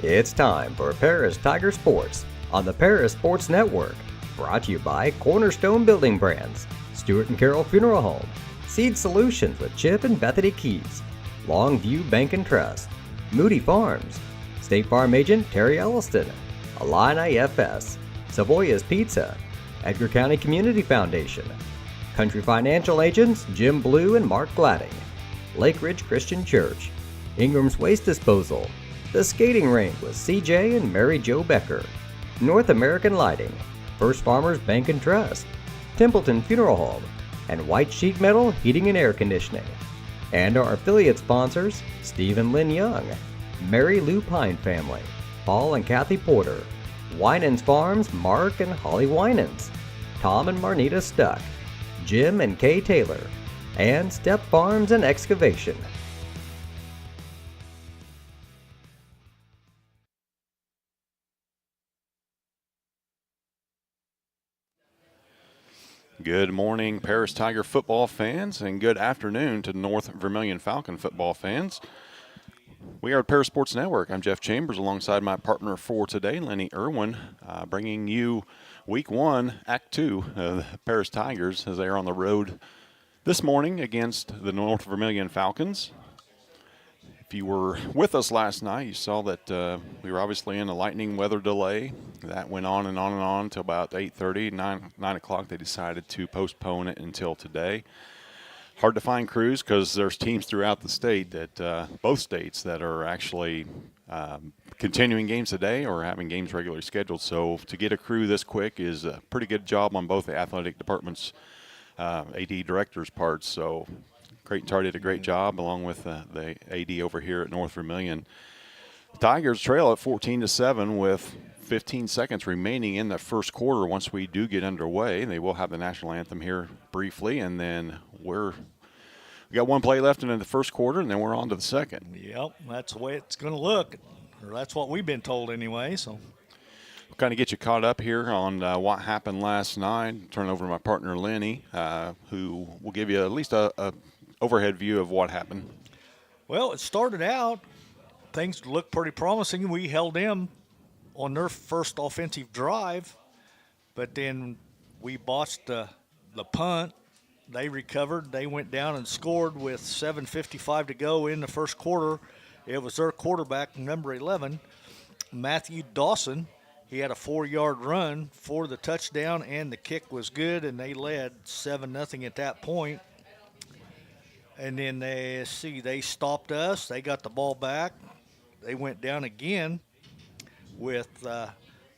It's time for Paris Tiger Sports on the Paris Sports Network. Brought to you by Cornerstone Building Brands, Stewart & Carroll Funeral Home, Seed Solutions with Chip and Bethany Keys, Longview Bank and Trust, Moody Farms, State Farm Agent Terry Elliston, Illini FS, Savoya's Pizza, Edgar County Community Foundation, Country Financial Agents Jim Blue and Mark Gladding, Lake Ridge Christian Church, Ingram's Waste Disposal, The Skating Rink with CJ and Mary Jo Becker, North American Lighting, First Farmers Bank and Trust, Templeton Funeral Home, and White Sheet Metal Heating and Air Conditioning. And our affiliate sponsors, Steve and Lynn Young, Mary Lou Pine Family, Paul and Kathy Porter, Winans Farms Mark and Holly Winans, Tom and Marnita Stuck, Jim and Kay Taylor, and Step Farms and Excavation. Good morning, Paris Tiger football fans, and good afternoon to North Vermillion Falcon football fans. We are at Paris Sports Network. I'm Jeff Chambers alongside my partner for today, Lenny Irwin, bringing you Week 1, Act 2 of the Paris Tigers as they are on the road this morning against the North Vermillion Falcons. If you were with us last night, you saw that we were obviously in a lightning weather delay. That went on and on and on until about 8:30, 9 o'clock. They decided to postpone it until today. Hard to find crews because there's teams throughout the state that both states that are actually continuing games today or having games regularly scheduled. So to get a crew this quick is a pretty good job on both the athletic department's AD directors' parts. So Creighton Tar did a great job along with the AD over here at North Vermillion. The Tigers trail at 14-7 with 15 seconds remaining in the first quarter. Once we do get underway, they will have the national anthem here briefly, and then we got one play left in the first quarter, and then we're on to the second. Yep, that's the way it's going to look, or that's what we've been told anyway. So we'll kind of get you caught up here on what happened last night. Turn over to my partner Lenny, who will give you at least a overhead view of what happened. Well, it started out, things looked pretty promising. We held them on their first offensive drive, but then we botched the punt. They recovered. They went down and scored with 7:55 to go in the first quarter. It was their quarterback, number 11, Matthew Dawson. He had a 4-yard run for the touchdown, and the kick was good, and they led 7-0 at that point. And then they stopped us. They got the ball back. They went down again with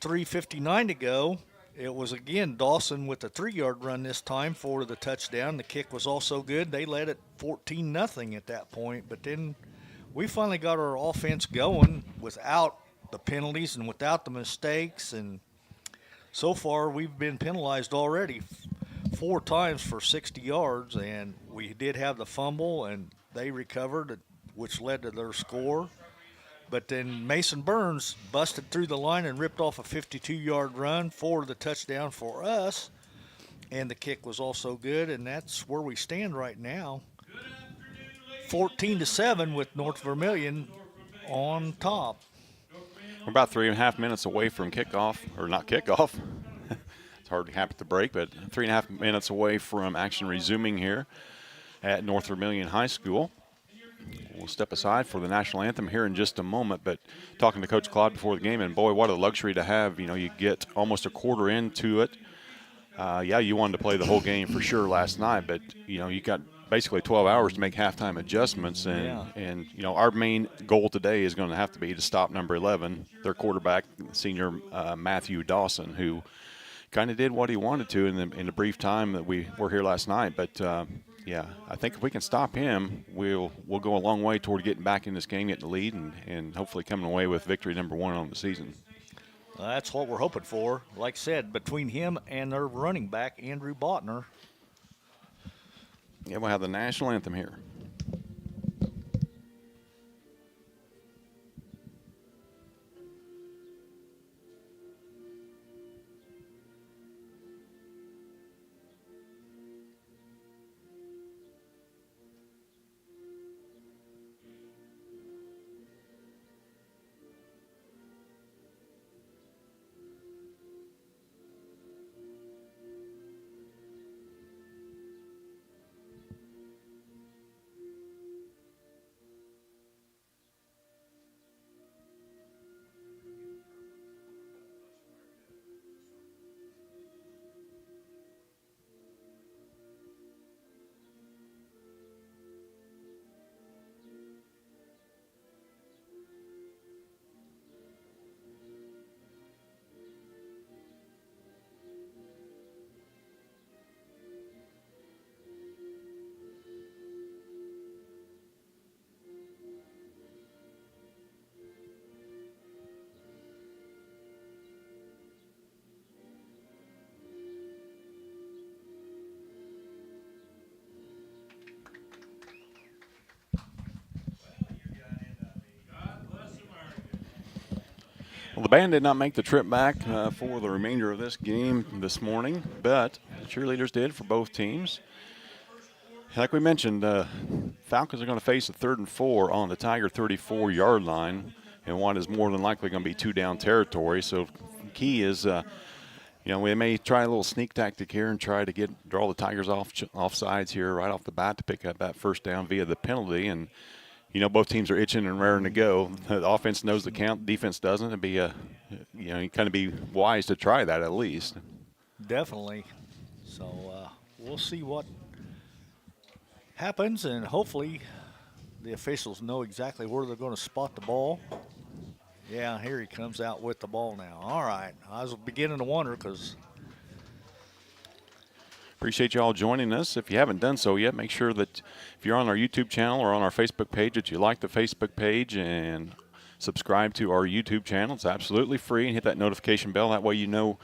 3:59 to go. It was again Dawson with a 3-yard run this time for the touchdown. The kick was also good. They led it 14-0 at that point. But then we finally got our offense going without the penalties and without the mistakes. And so far we've been penalized already 4 times for 60 yards, and we did have the fumble, and they recovered, which led to their score. But then Mason Burns busted through the line and ripped off a 52-yard run for the touchdown for us, and the kick was also good, and that's where we stand right now. 14-7 with North Vermillion on top. We're about 3.5 minutes away from kickoff, or not kickoff. It's hard to happen at the break, but 3.5 minutes away from action resuming here at North Vermillion High School. We'll step aside for the national anthem here in just a moment, but talking to Coach Claude before the game, and boy, what a luxury to have. You know, you get almost a quarter into it. Yeah, you wanted to play the whole game for sure last night, but, you know, you got basically 12 hours to make halftime adjustments, and you know, our main goal today is going to have to be to stop number 11, their quarterback, senior Matthew Dawson, who kind of did what he wanted to in the brief time that we were here last night. But yeah, I think if we can stop him, we'll go a long way toward getting back in this game, getting the lead, and hopefully coming away with victory number 1 on the season. That's what we're hoping for. Like I said, between him and their running back, Andrew Botner. Yeah, we'll have the national anthem here. Well, the band did not make the trip back for the remainder of this game this morning, but the cheerleaders did for both teams. Like we mentioned, Falcons are going to face a 3rd and 4 on the Tiger 34-yard line, and what is more than likely going to be 2-down territory. So key is, we may try a little sneak tactic here and try to draw the Tigers off sides here right off the bat to pick up that first down via the penalty. And both teams are itching and raring to go. The offense knows the count, defense doesn't. It'd be you kind of be wise to try that at least. Definitely. So we'll see what happens, and hopefully the officials know exactly where they're going to spot the ball. Yeah, here he comes out with the ball now. All right. I was beginning to wonder because appreciate you all joining us. If you haven't done so yet, make sure that if you're on our YouTube channel or on our Facebook page that you like the Facebook page and subscribe to our YouTube channel. It's absolutely free, and hit that notification bell. That way you know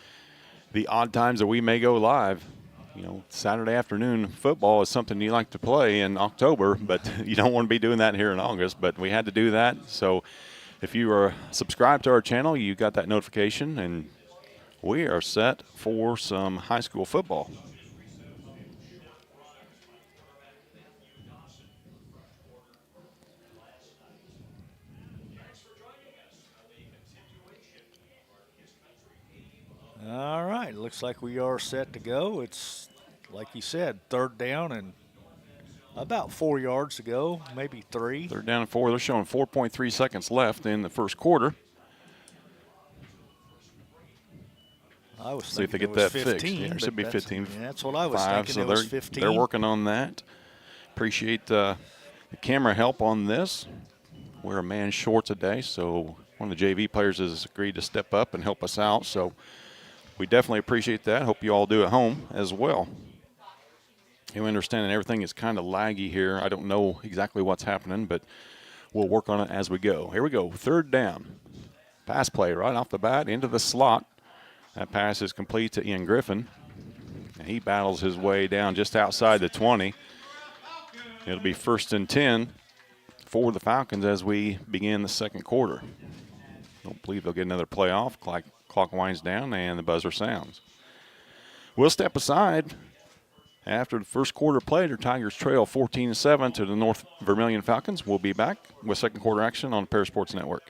the odd times that we may go live. Saturday afternoon football is something you like to play in October, but you don't want to be doing that here in August. But we had to do that. So if you are subscribed to our channel, you got that notification, and we are set for some high school football. all right, looks like we are set to go. It's, like you said, 3rd down and about 4 yards to go, maybe 3. 3rd down and 4. They're showing 4.3 seconds left in the first quarter. I was See if they thinking get it was that 15, fixed. Yeah, it should be 15. Yeah, that's what I was thinking. So it was 15. they're working on that. Appreciate the camera help on this. We're a man short today, so one of the JV players has agreed to step up and help us out. So we definitely appreciate that. Hope you all do at home as well. You understand that everything is kind of laggy here. I don't know exactly what's happening, but we'll work on it as we go. Here we go, 3rd down. Pass play right off the bat into the slot. That pass is complete to Ian Griffin. And he battles his way down just outside the 20. It'll be 1st and 10 for the Falcons as we begin the second quarter. Don't believe they'll get another play off. Clock winds down and the buzzer sounds. We'll step aside. After the first quarter play, the Tigers trail 14-7 to the North Vermillion Falcons. We'll be back with second quarter action on the Paris Sports Network.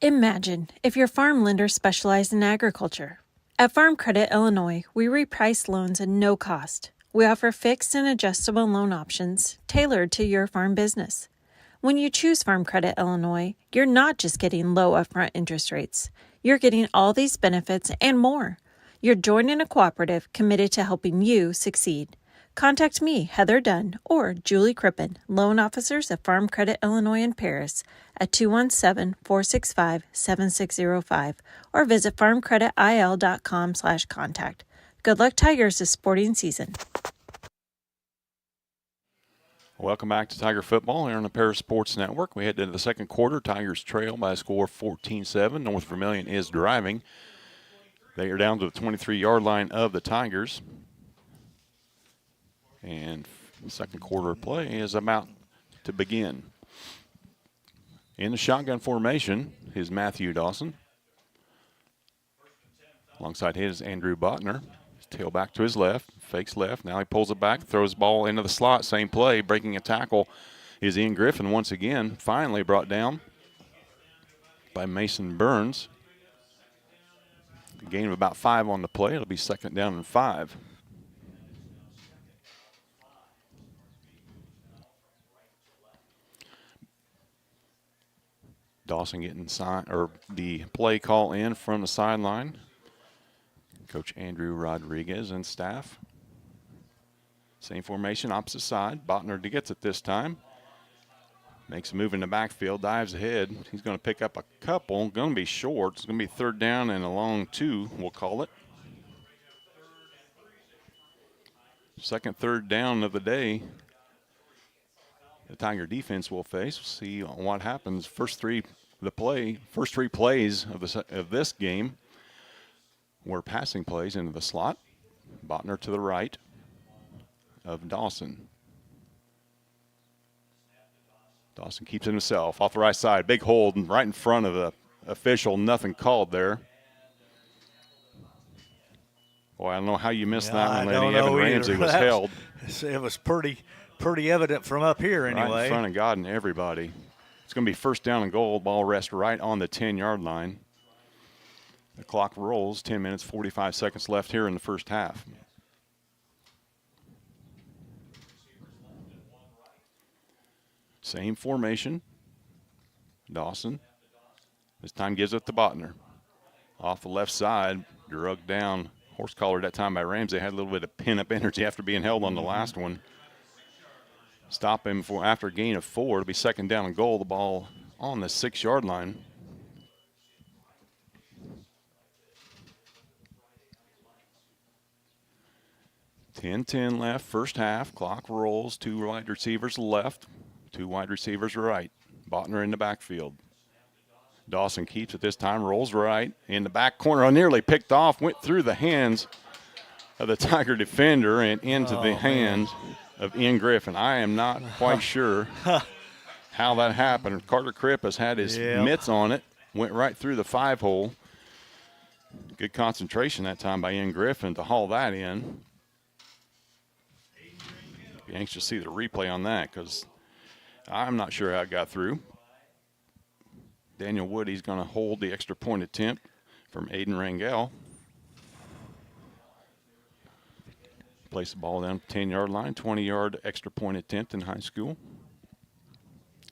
Imagine if your farm lender specialized in agriculture. At Farm Credit Illinois, we reprice loans at no cost. We offer fixed and adjustable loan options tailored to your farm business. When you choose Farm Credit Illinois, you're not just getting low upfront interest rates. You're getting all these benefits and more. You're joining a cooperative committed to helping you succeed. Contact me, Heather Dunn, or Julie Crippen, loan officers at Farm Credit Illinois in Paris at 217-465-7605 or visit farmcreditil.com/contact. Good luck, Tigers, this sporting season. Welcome back to Tiger Football here on the Paris Sports Network. We head into the second quarter. Tigers trail by a score of 14-7. North Vermillion is driving. They are down to the 23-yard line of the Tigers. And the second quarter play is about to begin. In the shotgun formation is Matthew Dawson. Alongside his Andrew Botner. Tail back to his left, fakes left. Now he pulls it back, throws the ball into the slot. Same play, breaking a tackle is Ian Griffin once again. Finally brought down by Mason Burns. A gain of about 5 on the play. It'll be 2nd down and 5. Dawson getting the play call in from the sideline. Coach Andrew Rodriguez and staff. Same formation, opposite side. Botner gets it this time. Makes a move in the backfield, dives ahead. He's going to pick up a couple. Going to be short. It's going to be 3rd down and a long 2, we'll call it. Second 3rd down of the day. The Tiger defense will face. We'll see what happens. First three plays of this game were passing plays into the slot. Botner to the right of Dawson. Dawson keeps it himself off the right side. Big hold right in front of the official. Nothing called there. Boy, I don't know how you missed that one, Lenny. Evan Ramsey was held. It was pretty evident from up here anyway. Right in front of God and everybody. It's going to be first down and goal. Ball rests right on the 10-yard line. The clock rolls. 10 minutes, 45 seconds left here in the first half. Same formation. Dawson. This time gives it to Botner. Off the left side, drugged down. Horse collar that time by Ramsey. Had a little bit of pin-up energy after being held on the last one. Stop him for after a gain of 4. It'll be second down and goal. The ball on the 6-yard line. $10-10 left, first half. Clock rolls. 2 wide receivers left, 2 wide receivers right. Botner in the backfield. Dawson keeps it this time, rolls right in the back corner. Nearly picked off, went through the hands of the Tiger defender and into the hands of Ian Griffin. I am not quite sure how that happened. Carter Kripp has had his mitts on it, went right through the 5-hole. Good concentration that time by Ian Griffin to haul that in. Be anxious to see the replay on that because I'm not sure how it got through. Daniel Woody's going to hold the extra point attempt from Aiden Rangel. Place the ball down 10-yard line, 20-yard extra point attempt in high school.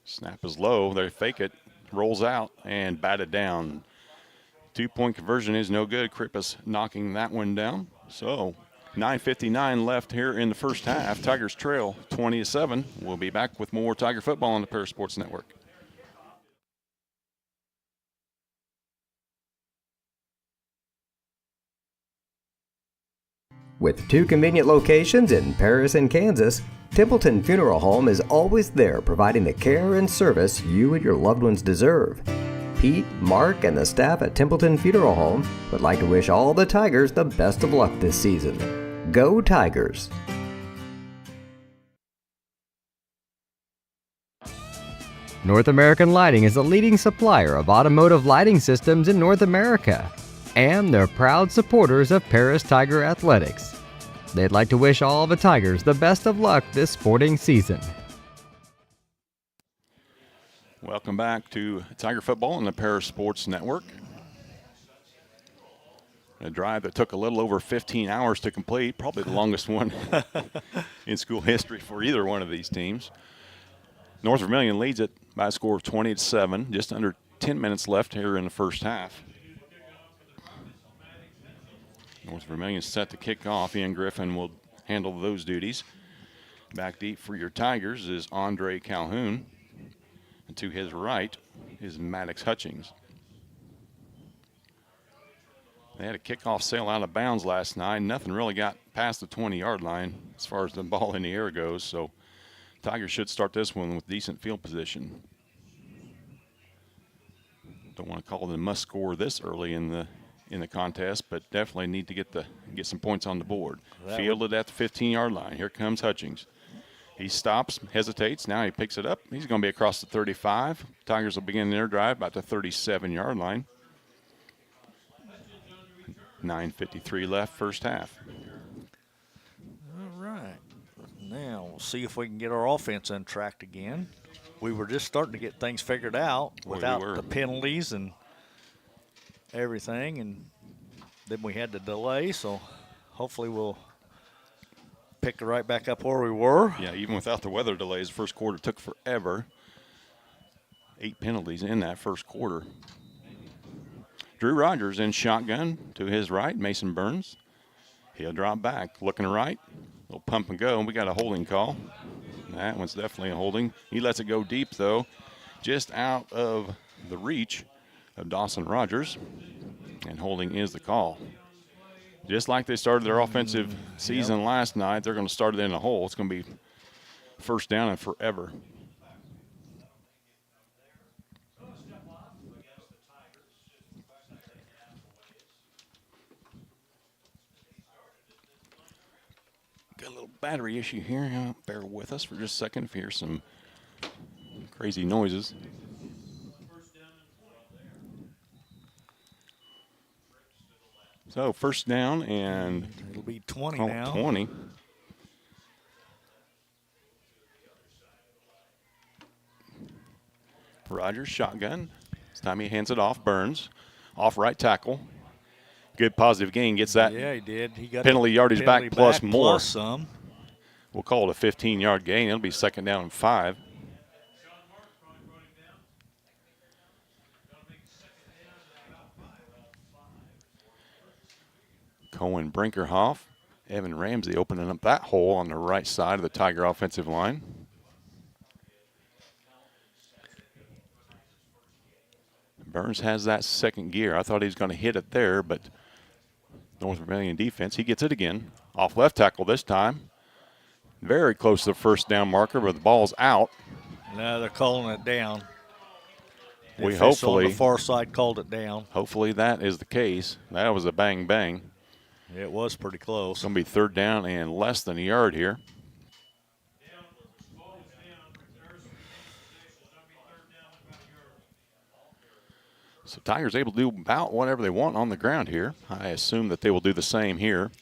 Snap is low. They fake it, rolls out, and batted down. 2-point conversion is no good. Krippus knocking that one down. So 9:59 left here in the first half. Tigers trail 20-7. We'll be back with more Tiger football on the Paris Sports Network. With 2 convenient locations in Paris and Kansas, Templeton Funeral Home is always there providing the care and service you and your loved ones deserve. Pete, Mark, and the staff at Templeton Funeral Home would like to wish all the Tigers the best of luck this season. Go Tigers! North American Lighting is a leading supplier of automotive lighting systems in North America, and they're proud supporters of Paris Tiger Athletics. They'd like to wish all the Tigers the best of luck this sporting season. Welcome back to Tiger football on the Paris Sports Network. A drive that took a little over 15 hours to complete, probably the longest one in school history for either one of these teams. North Vermillion leads it by a score of 20-7, just under 10 minutes left here in the first half. North Vermillion set to kick off. Ian Griffin will handle those duties. Back deep for your Tigers is Andre Calhoun. And to his right is Maddox Hutchings. They had a kickoff sail out of bounds last night. Nothing really got past the 20-yard line as far as the ball in the air goes. So Tigers should start this one with decent field position. Don't want to call it a must score this early in the contest, but definitely need to get some points on the board. Fielded at the 15-yard line. Here comes Hutchings. He stops, hesitates. Now he picks it up. He's going to be across the 35. Tigers will begin their drive about the 37-yard line. 9:53 left, first half. All right. Now we'll see if we can get our offense untracked again. We were just starting to get things figured out without the penalties and everything, and then we had the delay, so hopefully we'll pick it right back up where we were. Yeah, even without the weather delays, the first quarter took forever. 8 penalties in that first quarter. Drew Rogers in shotgun to his right, Mason Burns. He'll drop back, looking right, little pump and go, and we got a holding call. That one's definitely a holding. He lets it go deep, though, just out of the reach of Dawson Rogers, and holding is the call. Just like they started their offensive season last night, they're going to start it in a hole. It's going to be first down and forever. got a little battery issue here. Bear with us for just a second if you hear some crazy noises. So first down, and it'll be 20 call it now. 20. Rogers shotgun. This time he hands it off. Burns off right tackle. Good positive gain. Gets that. Yeah, he did. He got penalty yardage back plus more. Plus some. We'll call it a 15-yard gain. It'll be second down and 5. Cohen Brinkerhoff. Evan Ramsey opening up that hole on the right side of the Tiger offensive line. Burns has that second gear. I thought he was going to hit it there, but North Vermillion defense, he gets it again. Off left tackle this time. Very close to the first down marker, but the ball's out. No, they're calling it down. The We official hopefully, on the far side called it down. Hopefully that is the case. That was a bang bang. It was pretty close. It's going to be third down and less than a yard here. So Tigers able to do about whatever they want on the ground here. I assume that they will do the same here.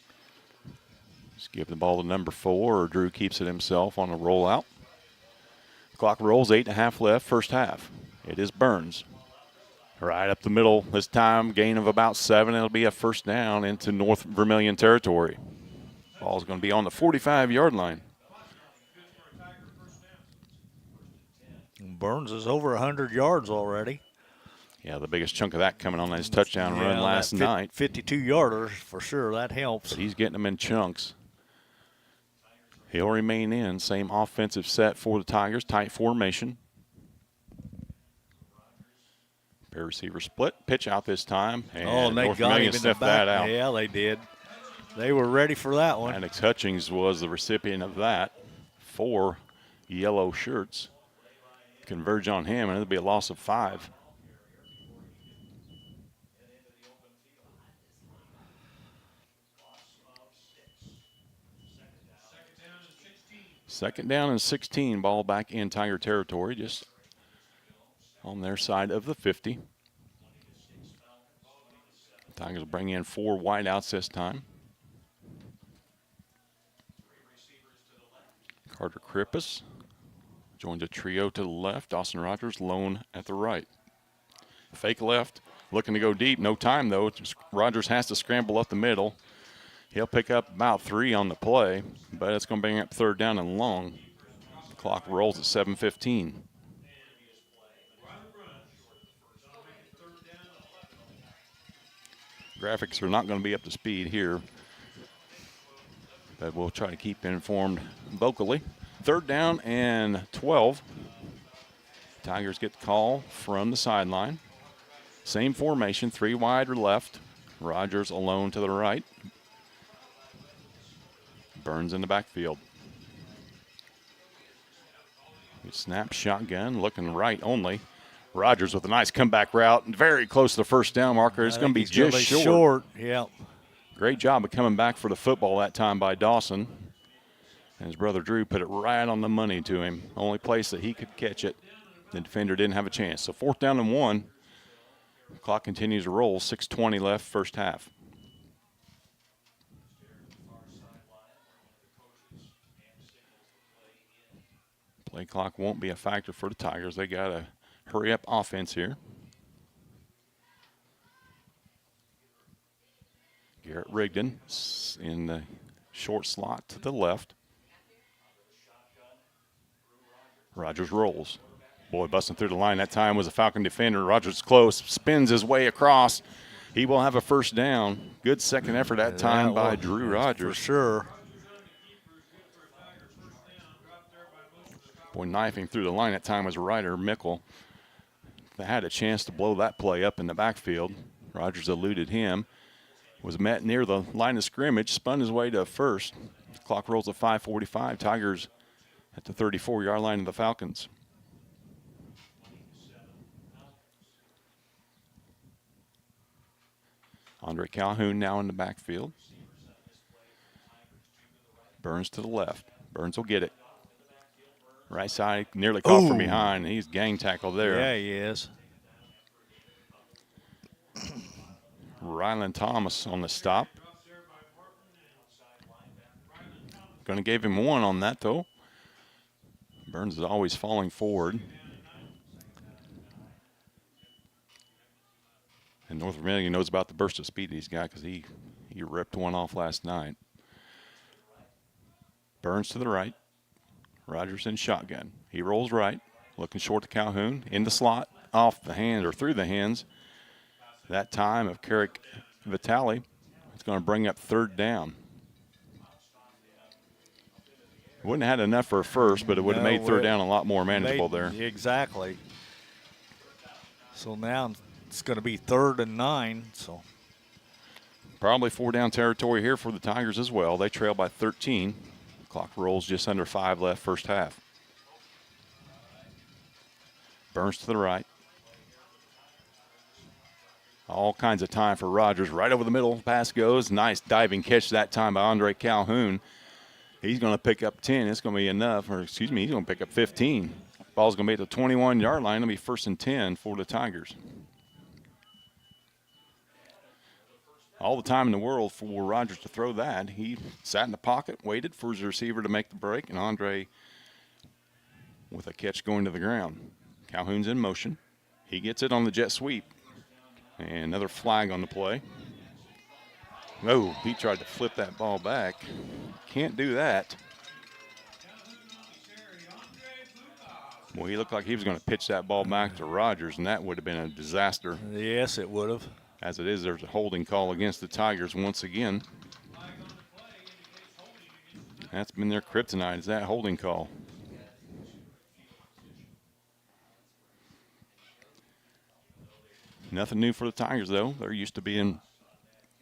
Just give the ball to number 4, or Drew keeps it himself on a rollout. Clock rolls, 8.5 left, first half. It is Burns. Right up the middle this time, gain of about 7. It'll be a first down into North Vermillion territory. Ball's going to be on the 45-yard line. Burns is over 100 yards already. Yeah, the biggest chunk of that coming on his touchdown run last night. 52-yarders for sure. That helps. But he's getting them in chunks. He'll remain in. Same offensive set for the Tigers. Tight formation. Pair receiver split. Pitch out this time. And they North got Vermillion him in the sniffed back. that out. Yeah, they did. They were ready for that one. Alex Hutchings was the recipient of that. 4 yellow shirts converge on him, and it'll be a loss of 5. Second down and 16, ball back in Tiger territory, just on their side of the 50. Tigers will bring in 4 wideouts this time. Carter Krippus joins a trio to the left. Dawson Rogers lone at the right. Fake left, looking to go deep. No time, though. Rogers has to scramble up the middle. He'll pick up about 3 on the play, but it's going to bring up third down and long. The clock rolls at 7:15. Graphics are not going to be up to speed here, but we'll try to keep informed vocally. Third down and 12. Tigers get the call from the sideline. Same formation, 3 wide or left. Rogers alone to the right. Burns in the backfield. Good snap, shotgun, looking right only. Rogers with a nice comeback route, very close to the first down marker. It's going to be just short. Yeah. Great job of coming back for the football that time by Dawson. And his brother Drew put it right on the money to him. Only place that he could catch it. The defender didn't have a chance. So fourth down and 1. The clock continues to roll. 6:20 left, first half. Play clock won't be a factor for the Tigers. They got to hurry up offense here. Garrett Rigdon in the short slot to the left. Rogers rolls. Boy, busting through the line. That time was a Falcon defender. Rogers close, spins his way across. He will have a first down. Good second effort that time by Drew Rogers. For sure. Boy, knifing through the line that time was Ryder Mickle. They had a chance to blow that play up in the backfield. Rogers eluded him. Was met near the line of scrimmage, spun his way to first. The clock rolls at 5:45. Tigers at the 34-yard line of the Falcons. Andre Calhoun now in the backfield. Burns to the left. Burns will get it. Right side, nearly caught from behind. He's gang tackled there. Yeah, he is. Rylan Thomas on the stop. Going to give him one on that, though. Burns is always falling forward. And North Vermillion knows about the burst of speed he's got because he ripped one off last night. Burns to the right. Rogers in shotgun. He rolls right, looking short to Calhoun. In the slot, off the hand or through the hands. That time of Carrick Vitale. It's going to bring up third down. Wouldn't have had enough for a first, but it would have made third down a lot more manageable there. Exactly. So now it's going to be 3rd and 9. So probably 4-down territory here for the Tigers as well. They trail by 13. Clock rolls just under 5 left first half. Burns to the right. All kinds of time for Rogers. Right over the middle, pass goes. Nice diving catch that time by Andre Calhoun. He's going to pick up 10. It's going to be enough. Or, excuse me, he's going to pick up 15. Ball's going to be at the 21-yard line. It'll be 1st and 10 for the Tigers. All the time in the world for Rogers to throw that. He sat in the pocket, waited for his receiver to make the break, and Andre with a catch going to the ground. Calhoun's in motion. He gets it on the jet sweep. And another flag on the play. Oh, he tried to flip that ball back. Can't do that. Well, he looked like he was going to pitch that ball back to Rogers, and that would have been a disaster. yes, it would have. As it is, there's a holding call against the Tigers once again. That's been their kryptonite, is that holding call. Nothing new for the Tigers, though. They're used to being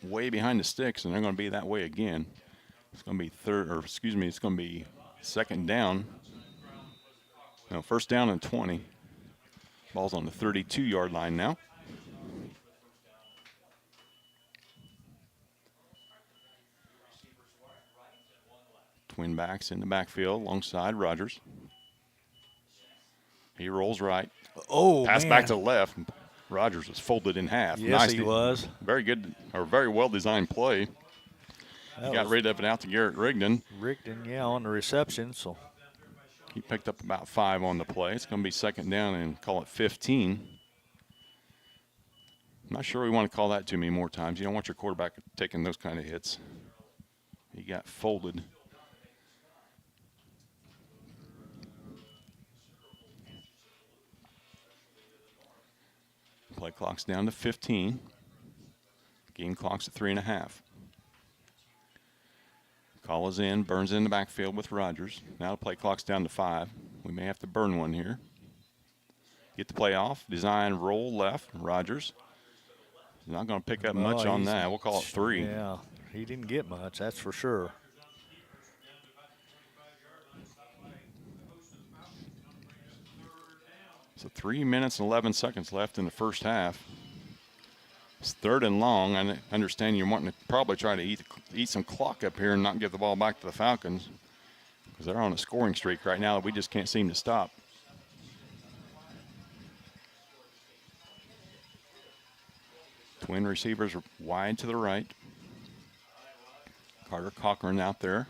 way behind the sticks, and they're going to be that way again. It's going to be it's going to be 2nd down. No, 1st down and 20. Ball's on the 32-yard line now. Twin backs in the backfield alongside Rogers. He rolls right. Oh, pass man. back to the left. Rogers was folded in half. Yes, nice he was. Very good, or very well-designed play. He got rid of it out to Garrett Rigdon. Rigdon, on the reception. So He picked up about 5 on the play. It's going to be 2nd down and call it 15. I'm not sure we want to call that too many more times. You don't want your quarterback taking those kind of hits. He got folded. Play clock's down to 15. Game clock's at 3.5. Call is in. Burns in the backfield with Rogers. Now the play clock's down to 5. We may have to burn one here. Get the play off. Design roll left. Rogers. He's not going to pick up much on that. We'll call it 3. Yeah, he didn't get much, that's for sure. So 3 minutes and 11 seconds left in the first half. It's 3rd and long. I understand you're wanting to probably try to eat some clock up here and not give the ball back to the Falcons because they're on a scoring streak right now that we just can't seem to stop. Twin receivers are wide to the right. Carter Cochran out there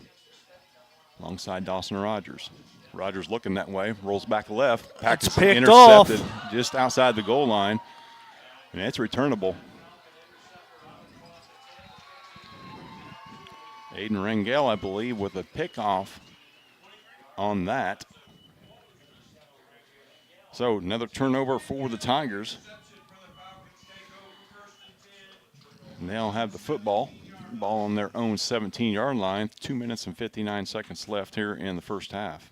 alongside Dawson Rogers. Rogers looking that way, rolls back left. Pack's picked intercepted off. just outside the goal line, and it's returnable. Aiden Rangel, I believe, with a pickoff on that. So another turnover for the Tigers. And they'll have the football. Ball on their own 17-yard line. 2 minutes and 59 seconds left here in the first half.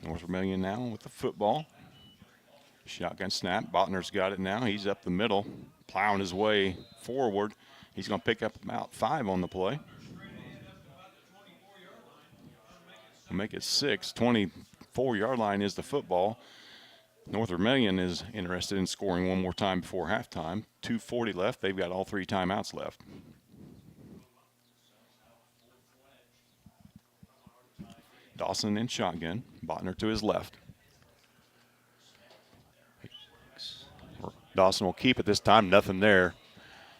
North Vermillion now with the football. Shotgun snap. Botner's got it now. He's up the middle, plowing his way forward. He's going to pick up about 5 on the play. We'll make it 6. 24-yard line is the football. North Vermillion is interested in scoring one more time before halftime. 2:40 left. They've got all 3 timeouts left. Dawson in shotgun. Botner to his left. Dawson will keep it this time. Nothing there.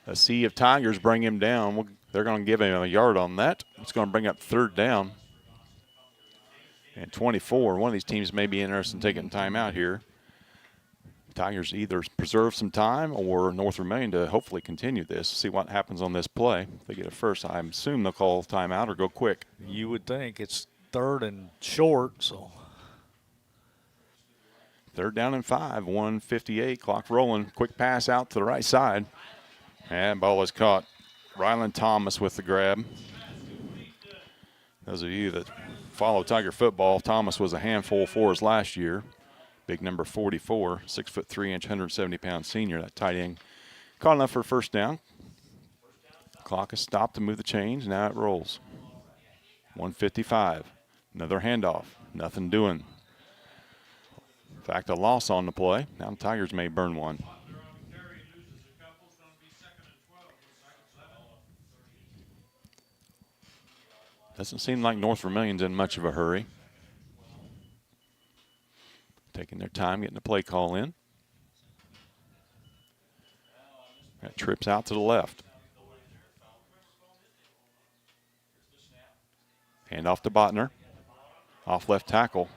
A sea of Tigers bring him down. They're going to give him a yard on that. It's going to bring up 3rd down. And 24. One of these teams may be interested in taking time out here. Tigers either preserve some time or North Vermillion to hopefully continue this, see what happens on this play. If they get it first, I assume they'll call timeout or go quick. You would think. It's 3rd and short, so. 3rd down and 5, 1:58, clock rolling. Quick pass out to the right side. And ball is caught. Ryland Thomas with the grab. Those of you that follow Tiger football, Thomas was a handful for us last year. Big number 44, 6'3", 170-pound senior, that tight end. Caught enough for a first down. Clock is stopped to move the chains. Now it rolls. 1:55. Another handoff. Nothing doing. In fact, a loss on the play. Now the Tigers may burn one. Doesn't seem like North Vermillion's in much of a hurry. Taking their time getting the play call in. That trips out to the left. Hand off to Botner. Off left tackle.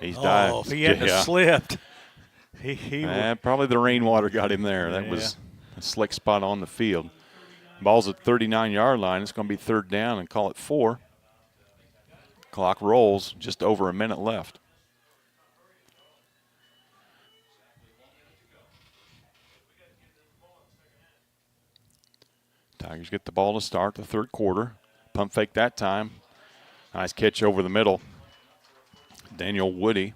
He's dived. Oh, if he hadn't slipped. He probably the rainwater got him there. That was a slick spot on the field. Ball's at 39-yard line. It's going to be 3rd down and call it 4. Clock rolls, just over a minute left. Tigers get the ball to start the 3rd quarter. Pump fake that time. Nice catch over the middle. Daniel Woody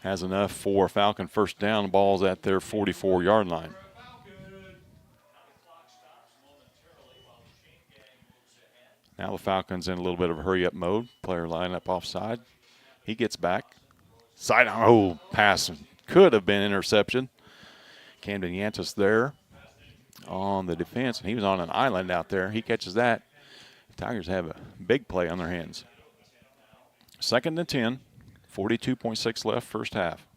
has enough for a Falcon first down. The ball's at their 44-yard line. Now the Falcons in a little bit of a hurry-up mode. Player lineup offside. He gets back. Side, pass could have been interception. Camden Yantis there on the defense, and he was on an island out there. He catches that. The Tigers have a big play on their hands. 2nd and 10, 42.6 left, first half.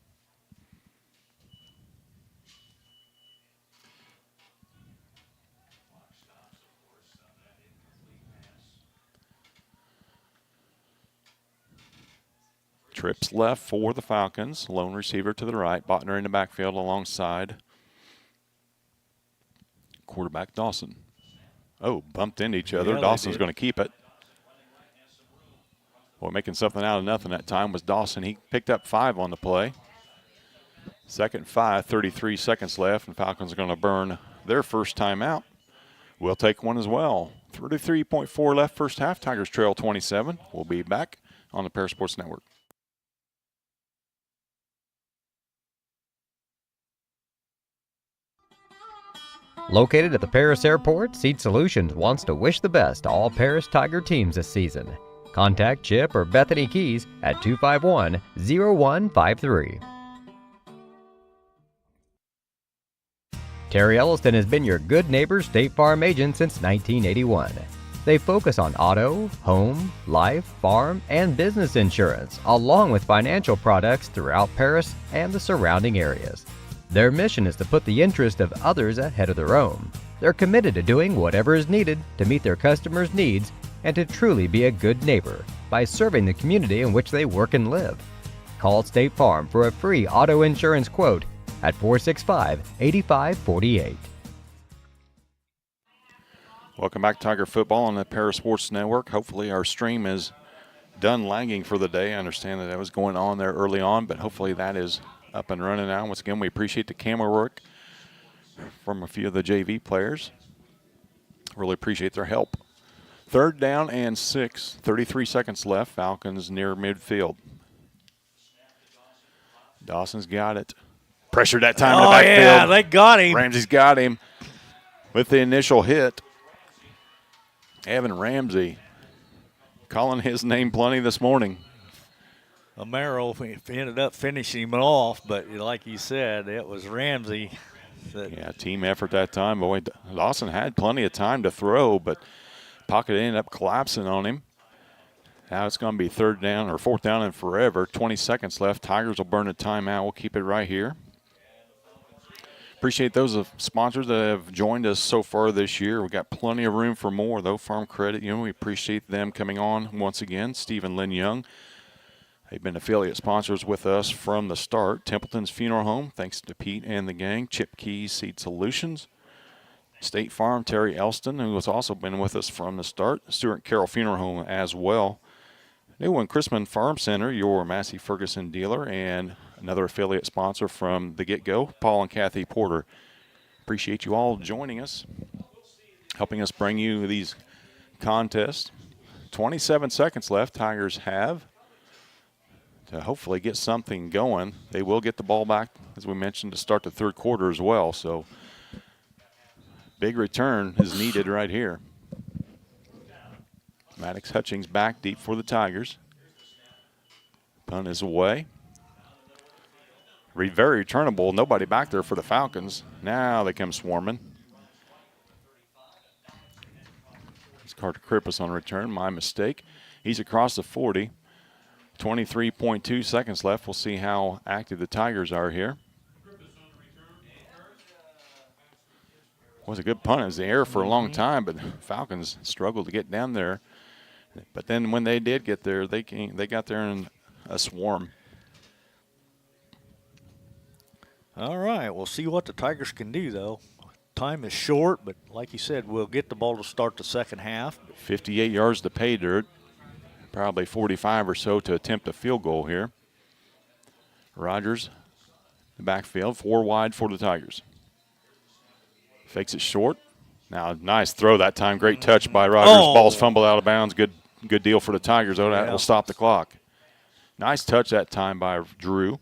Trips left for the Falcons. Lone receiver to the right. Botner in the backfield alongside quarterback Dawson. Oh, bumped into each other. Yeah, Dawson's going to keep it. Boy, making something out of nothing that time was Dawson. He picked up 5 on the play. 2nd 5, 33 seconds left, and Falcons are going to burn their first time out. We'll take one as well. 33.4 left first half. Tigers trail 27. We'll be back on the Parasports Network. Located at the Paris Airport, Seed Solutions wants to wish the best to all Paris Tiger teams this season. Contact Chip or Bethany Keys at 251-0153. Terry Elliston has been your good neighbor State Farm agent since 1981. They focus on auto, home, life, farm, and business insurance, along with financial products throughout Paris and the surrounding areas. Their mission is to put the interest of others ahead of their own. They're committed to doing whatever is needed to meet their customers' needs and to truly be a good neighbor by serving the community in which they work and live. Call State Farm for a free auto insurance quote at 465-8548. Welcome back to Tiger Football on the Parasports Network. Hopefully our stream is done lagging for the day. I understand that was going on there early on, but hopefully that is up and running now. Once again, we appreciate the camera work from a few of the JV players. Really appreciate their help. 3rd down and 6, 33 seconds left. Falcons near midfield. Dawson's got it. Pressured that time in the backfield. Yeah, they got him. Ramsey's got him with the initial hit. Evan Ramsey calling his name plenty this morning. Amaro ended up finishing him off, but like you said, it was Ramsey. Yeah, team effort that time. Boy, Dawson had plenty of time to throw, but pocket ended up collapsing on him. Now it's going to be 4th down and forever. 20 seconds left. Tigers will burn a timeout. We'll keep it right here. Appreciate those sponsors that have joined us so far this year. We've got plenty of room for more, though. Farm Credit, we appreciate them coming on once again. Steve and Lynn Young. They've been affiliate sponsors with us from the start. Templeton's Funeral Home, thanks to Pete and the gang. Chip Keys Seed Solutions. State Farm, Terry Elston, who has also been with us from the start. Stuart Carroll Funeral Home as well. New one, Chrisman Farm Center, your Massey Ferguson dealer, and another affiliate sponsor from the get-go, Paul and Kathy Porter. Appreciate you all joining us, helping us bring you these contests. 27 seconds left. Tigers have to hopefully get something going. They will get the ball back, as we mentioned, to start the 3rd quarter as well. So big return is needed right here. Maddox Hutchings back deep for the Tigers. Punt is away. Very returnable. Nobody back there for the Falcons. Now they come swarming. It's Carter Krippus on return. My mistake. He's across the 40. 23.2 seconds left. We'll see how active the Tigers are here. Was a good punt. It was the air for a long time, but Falcons struggled to get down there. But then when they did get there, they got there in a swarm. All right, we'll see what the Tigers can do, though. Time is short, but like you said, we'll get the ball to start the second half. 58 yards to pay dirt. Probably 45 or so to attempt a field goal here. Rogers, the backfield, 4 wide for the Tigers. Fakes it short. Now, nice throw that time. Great touch by Rogers. Oh. Ball's fumbled out of bounds. Good deal for the Tigers, though. That will stop the clock. Nice touch that time by Drew.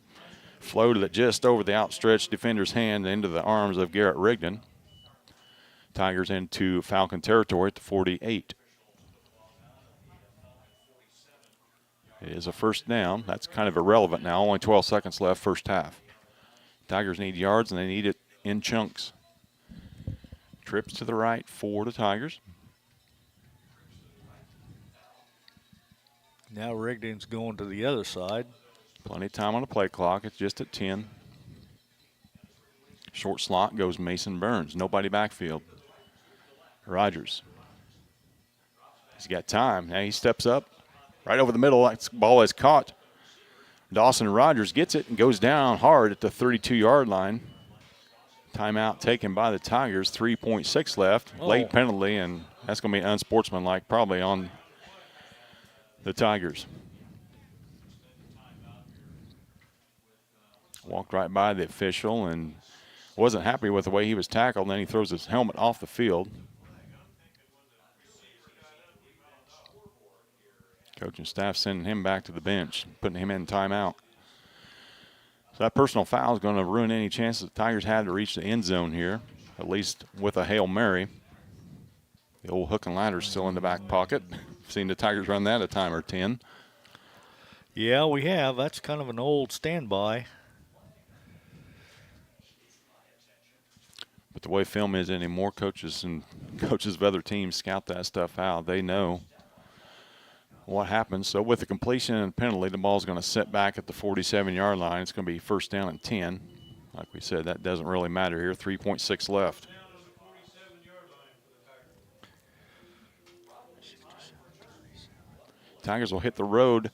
Floated it just over the outstretched defender's hand into the arms of Garrett Rigdon. Tigers into Falcon territory at the 48. It is a 1st down. That's kind of irrelevant now. Only 12 seconds left, 1st half. Tigers need yards, and they need it in chunks. Trips to the right for the Tigers. Now Rigdon's going to the other side. Plenty of time on the play clock. It's just at 10. Short slot goes Mason Burns. Nobody backfield. Rogers. He's got time. Now he steps up. Right over the middle. That ball is caught. Dawson Rogers gets it and goes down hard at the 32-yard line. Timeout taken by the Tigers. 3.6 left. Oh. Late penalty, and that's going to be unsportsmanlike probably on the Tigers. Walked right by the official and wasn't happy with the way he was tackled. And then he throws his helmet off the field. Coach and staff sending him back to the bench, putting him in timeout. So that personal foul is going to ruin any chance the Tigers had to reach the end zone here, at least with a Hail Mary. The old hook and ladder is still in the back pocket. Seen the Tigers run that a time or 10. Yeah, we have. That's kind of an old standby. But the way film is anymore, coaches and coaches of other teams scout that stuff out. They know what happens. So with the completion and penalty, the ball's going to sit back at the 47-yard line. It's going to be 1st down and 10. Like we said, that doesn't really matter here. 3.6 left. Tigers will hit the road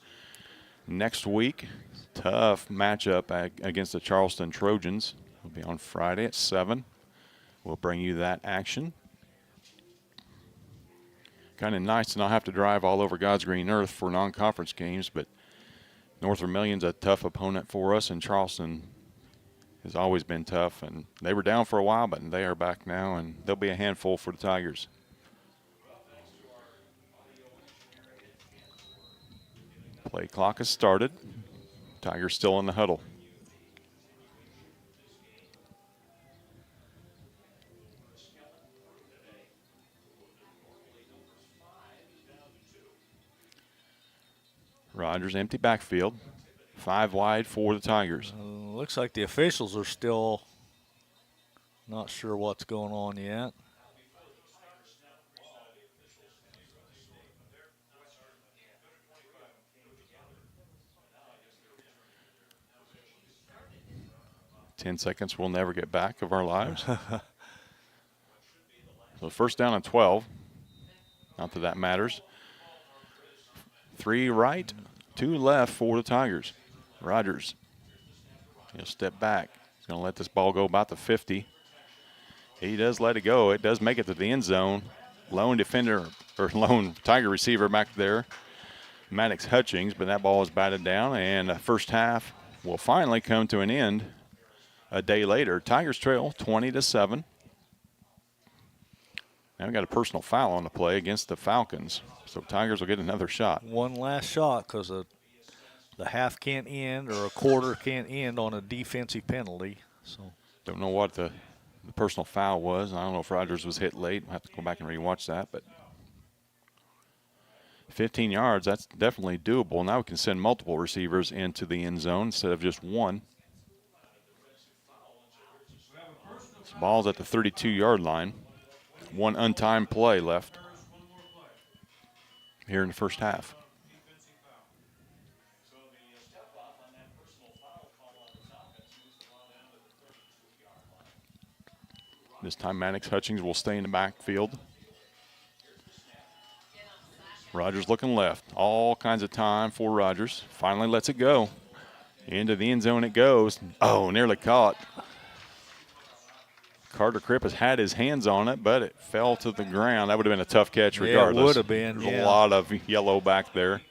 next week. Tough matchup against the Charleston Trojans. It'll be on Friday at 7. We'll bring you that action. Kind of nice to not have to drive all over God's green earth for non-conference games, but North Vermillion's a tough opponent for us, and Charleston has always been tough. And they were down for a while, but they are back now, and they'll be a handful for the Tigers. Play clock has started. Tigers still in the huddle. Rogers empty backfield. 5 wide for the Tigers. Looks like the officials are still not sure what's going on yet. Ten seconds we'll never get back of our lives. So first down and 12. Not that that matters. 3 right, 2 left for the Tigers. Rogers, he'll step back. He's going to let this ball go about the 50. He does let it go. It does make it to the end zone. Lone defender, or lone Tiger receiver back there, Maddox Hutchings, but that ball is batted down, and the first half will finally come to an end a day later. Tigers trail 20-7. Now we got a personal foul on the play against the Falcons, so Tigers will get another shot. One last shot because the half can't end or a quarter can't end on a defensive penalty. So don't know what the personal foul was. I don't know if Rogers was hit late. I'll have to go back and rewatch that. But 15 yards, that's definitely doable. Now we can send multiple receivers into the end zone instead of just one. This ball's at the 32-yard line. One untimed play left here in the first half. This time Maddox Hutchings will stay in the backfield. Rogers looking left. All kinds of time for Rogers. Finally lets it go. Into the end zone it goes. Oh, nearly caught. Carter Cripp has had his hands on it, but it fell to the ground. That would have been a tough catch regardless. Yeah, it would have been. There's a lot of yellow back there.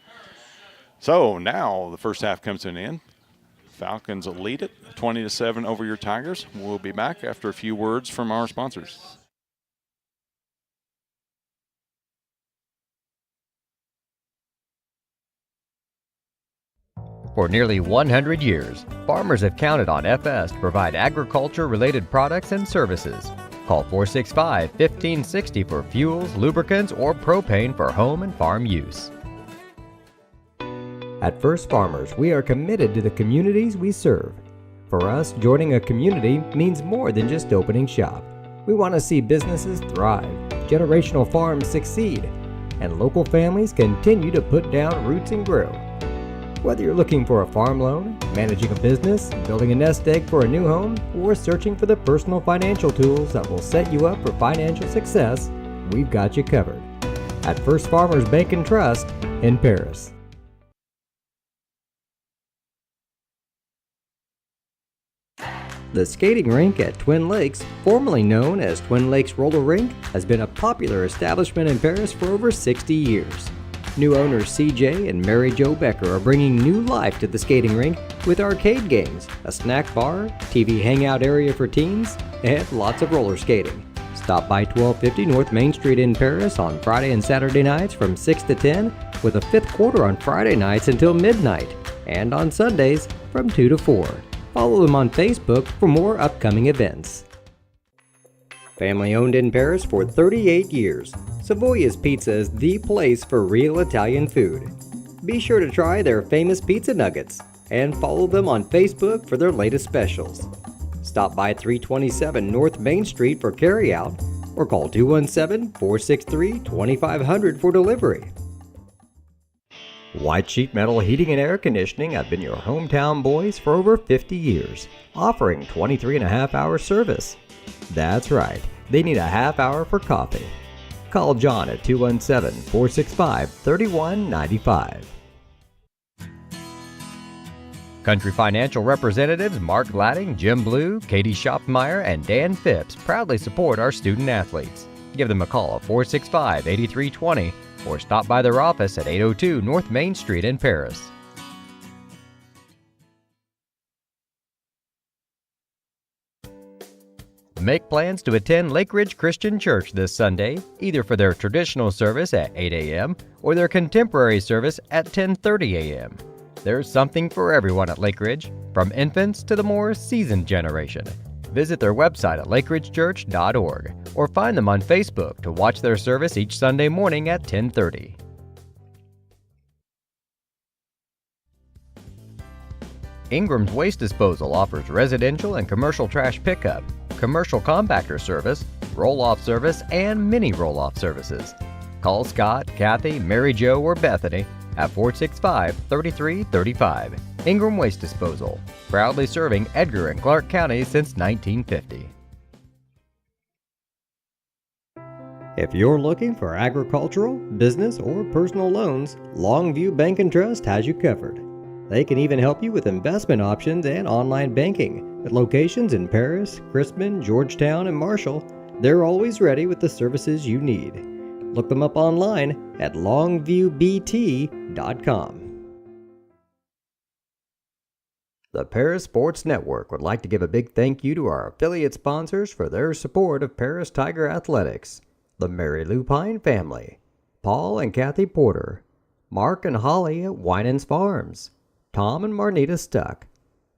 So now the first half comes to an end. Falcons lead it 20-7 over your Tigers. We'll be back after a few words from our sponsors. For nearly 100 years, farmers have counted on FS to provide agriculture-related products and services. Call 465-1560 for fuels, lubricants, or propane for home and farm use. At First Farmers, we are committed to the communities we serve. For us, joining a community means more than just opening shop. We want to see businesses thrive, generational farms succeed, and local families continue to put down roots and grow. Whether you're looking for a farm loan, managing a business, building a nest egg for a new home, or searching for the personal financial tools that will set you up for financial success, we've got you covered. At First Farmers Bank and Trust in Paris. The skating rink at Twin Lakes, formerly known as Twin Lakes Roller Rink, has been a popular establishment in Paris for over 60 years. New owners CJ and Mary Jo Becker are bringing new life to the skating rink with arcade games, a snack bar, TV hangout area for teens, and lots of roller skating. Stop by 1250 North Main Street in Paris on Friday and Saturday nights from 6 to 10, with a fifth quarter on Friday nights until midnight, and on Sundays from 2 to 4. Follow them on Facebook for more upcoming events. Family owned in Paris for 38 years, Savoya's Pizza is the place for real Italian food. Be sure to try their famous pizza nuggets and follow them on Facebook for their latest specials. Stop by 327 North Main Street for carryout or call 217-463-2500 for delivery. White Sheet Metal Heating and Air Conditioning have been your hometown boys for over 50 years, offering 23.5-hour service. That's right, they need a half hour for coffee. Call John at 217-465-3195. Country Financial representatives Mark Gladding, Jim Blue, Katie Schopfmeyer, and Dan Phipps proudly support our student athletes. Give them a call at 465-8320 or stop by their office at 802 North Main Street in Paris. Make plans to attend Lake Ridge Christian Church this Sunday, either for their traditional service at 8 a.m. or their contemporary service at 10:30 a.m. There's something for everyone at Lake Ridge, from infants to the more seasoned generation. Visit their website at lakeridgechurch.org or find them on Facebook to watch their service each Sunday morning at 10:30. Ingram's Waste Disposal offers residential and commercial trash pickup, commercial compactor service, roll-off service, and mini roll-off services. Call Scott, Kathy, Mary Jo, or Bethany at 465-3335. Ingram Waste Disposal, proudly serving Edgar and Clark Counties since 1950. If you're looking for agricultural, business, or personal loans, Longview Bank and Trust has you covered. They can even help you with investment options and online banking. At locations in Paris, Crispin, Georgetown, and Marshall, they're always ready with the services you need. Look them up online at longviewbt.com. The Paris Sports Network would like to give a big thank you to our affiliate sponsors for their support of Paris Tiger Athletics. The Mary Lupine family, Paul and Kathy Porter, Mark and Holly at Winans Farms, Tom and Marnita Stuck,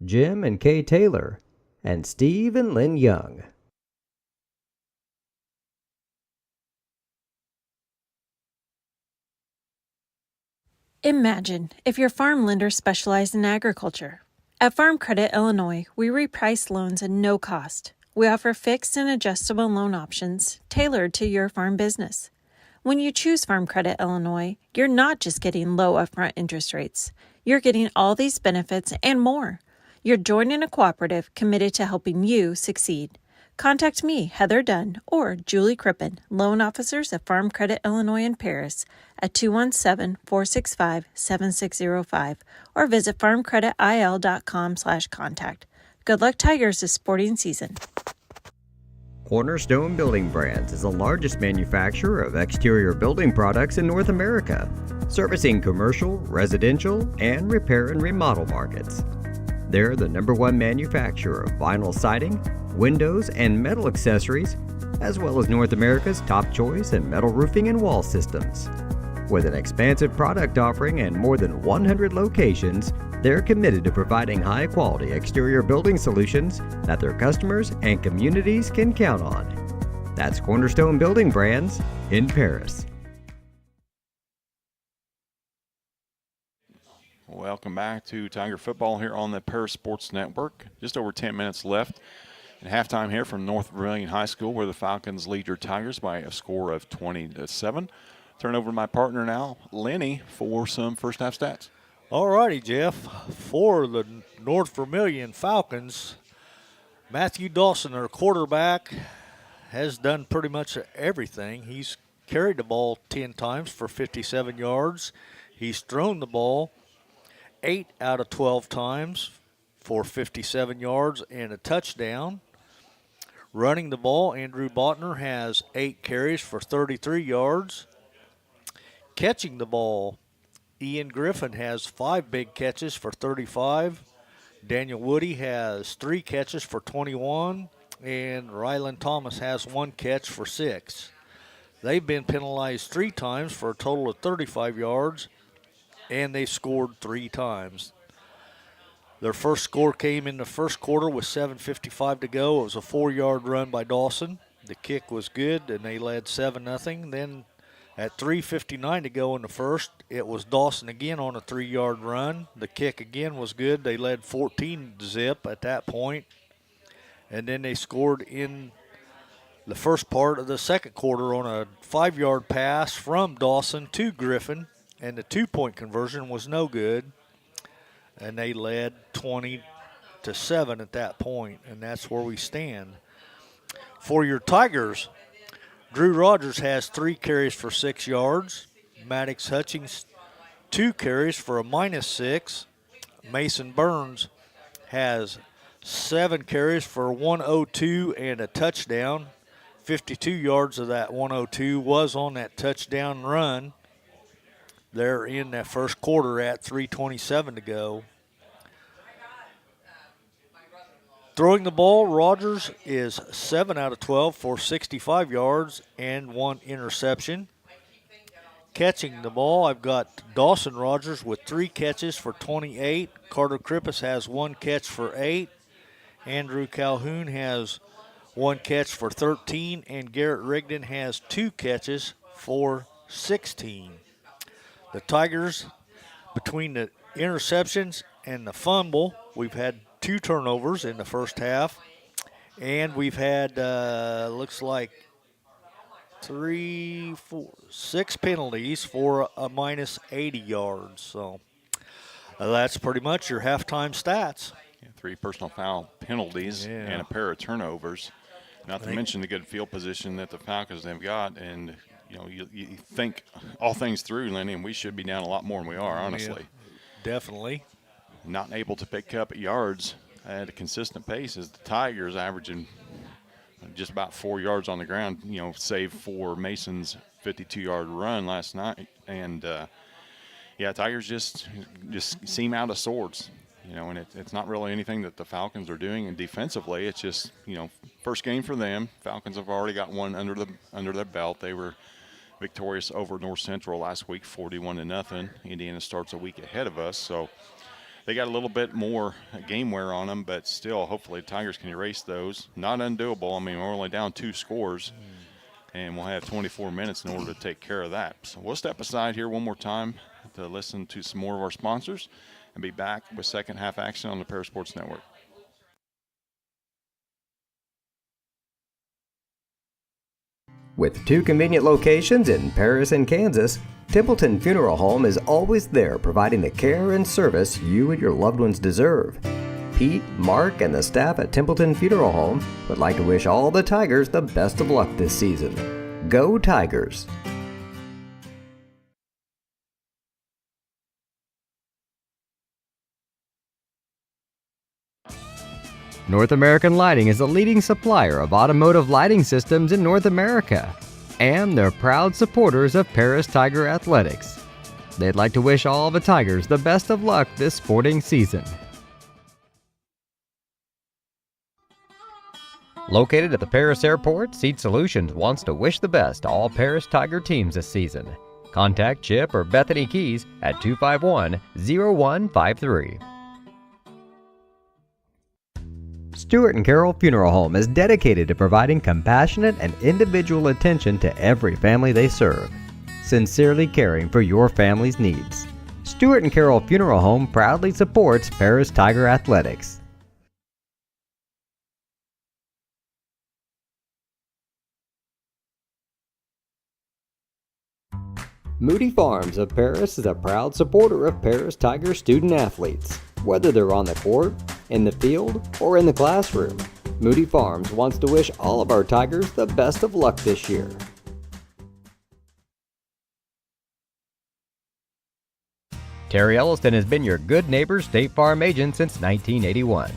Jim and Kay Taylor, and Steve and Lynn Young. Imagine if your farm lender specialized in agriculture. At Farm Credit Illinois, we reprice loans at no cost. We offer fixed and adjustable loan options tailored to your farm business. When you choose Farm Credit Illinois, you're not just getting low upfront interest rates. You're getting all these benefits and more. You're joining a cooperative committed to helping you succeed. Contact me, Heather Dunn, or Julie Crippen, loan officers at Farm Credit Illinois in Paris at 217-465-7605 or visit farmcreditil.com/contact. Good luck, Tigers, this sporting season. Cornerstone Building Brands is the largest manufacturer of exterior building products in North America, servicing commercial, residential, and repair and remodel markets. They're the #1 manufacturer of vinyl siding, windows, and metal accessories, as well as North America's top choice in metal roofing and wall systems. With an expansive product offering and more than 100 locations, they're committed to providing high-quality exterior building solutions that their customers and communities can count on. That's Cornerstone Building Brands in Paris. Welcome back to Tiger Football here on the Paris Sports Network. Just over 10 minutes left at halftime here from North Vermillion High School, where the Falcons lead your Tigers by a score of 20-7. Turn over to my partner now, Lenny, for some first half stats. All righty, Jeff. For the North Vermillion Falcons, Matthew Dawson, their quarterback, has done pretty much everything. He's carried the ball 10 times for 57 yards. He's thrown the ball 8 out of 12 times for 57 yards and a touchdown. Running the ball, Andrew Botner has 8 carries for 33 yards. Catching the ball, Ian Griffin has 5 big catches for 35. Daniel Woody has 3 catches for 21. And Rylan Thomas has 1 catch for 6. They've been penalized 3 times for a total of 35 yards, and they scored 3 times. Their first score came in the first quarter with 7:55 to go. It was a 4-yard run by Dawson. The kick was good, and they led 7-0. Then at 3:59 to go in the first, it was Dawson again on a 3-yard run. The kick again was good. They led 14-0 at that point. And then they scored in the first part of the second quarter on a 5-yard pass from Dawson to Griffin, and the 2-point conversion was no good. And they led 20-7 at that point, and that's where we stand. For your Tigers, Drew Rogers has 3 carries for 6 yards. Maddox Hutchings, 2 carries for a -6. Mason Burns has 7 carries for 102 and a touchdown. 52 yards of that 102 was on that touchdown run. They're in that first quarter at 3:27 to go. Throwing the ball, Rogers is 7 out of 12 for 65 yards and 1 interception. Catching the ball, I've got Dawson Rogers with 3 catches for 28. Carter Krippus has 1 catch for 8. Andrew Calhoun has 1 catch for 13. And Garrett Rigdon has 2 catches for 16. The Tigers, between the interceptions and the fumble. We've had 2 turnovers in the first half, and we've had looks like 3, 4, 6 penalties for a minus 80 yards. So that's pretty much your halftime stats. 3 personal foul penalties and a pair of turnovers. Not to mention the good field position that the Falcons have got. And, you think all things through, Lenny, and we should be down a lot more than we are, honestly. Yeah, definitely. Not able to pick up yards at a consistent pace as the Tigers averaging just about 4 yards on the ground, save for Mason's 52-yard run last night. And, Tigers just seem out of sorts. And it's not really anything that the Falcons are doing. And defensively, it's just, first game for them. Falcons have already got one under their belt. They were victorious over North Central last week, 41-0. Indiana starts a week ahead of us, so they got a little bit more game wear on them. But still, hopefully, the Tigers can erase those. Not undoable. I mean, we're only down 2 scores, and we'll have 24 minutes in order to take care of that. So we'll step aside here one more time to listen to some more of our sponsors and be back with second half action on the Paris Sports Network. With 2 convenient locations in Paris and Kansas, Templeton Funeral Home is always there providing the care and service you and your loved ones deserve. Pete, Mark, and the staff at Templeton Funeral Home would like to wish all the Tigers the best of luck this season. Go Tigers! North American Lighting is a leading supplier of automotive lighting systems in North America, and they're proud supporters of Paris Tiger Athletics. They'd like to wish all the Tigers the best of luck this sporting season. Located at the Paris Airport, Seed Solutions wants to wish the best to all Paris Tiger teams this season. Contact Chip or Bethany Keys at 251-0153. Stewart and Carroll Funeral Home is dedicated to providing compassionate and individual attention to every family they serve, sincerely caring for your family's needs. Stewart and Carroll Funeral Home proudly supports Paris Tiger Athletics. Moody Farms of Paris is a proud supporter of Paris Tiger student athletes. Whether they're on the court, in the field, or in the classroom, Moody Farms wants to wish all of our Tigers the best of luck this year. Terry Elliston has been your good neighbor State Farm agent since 1981.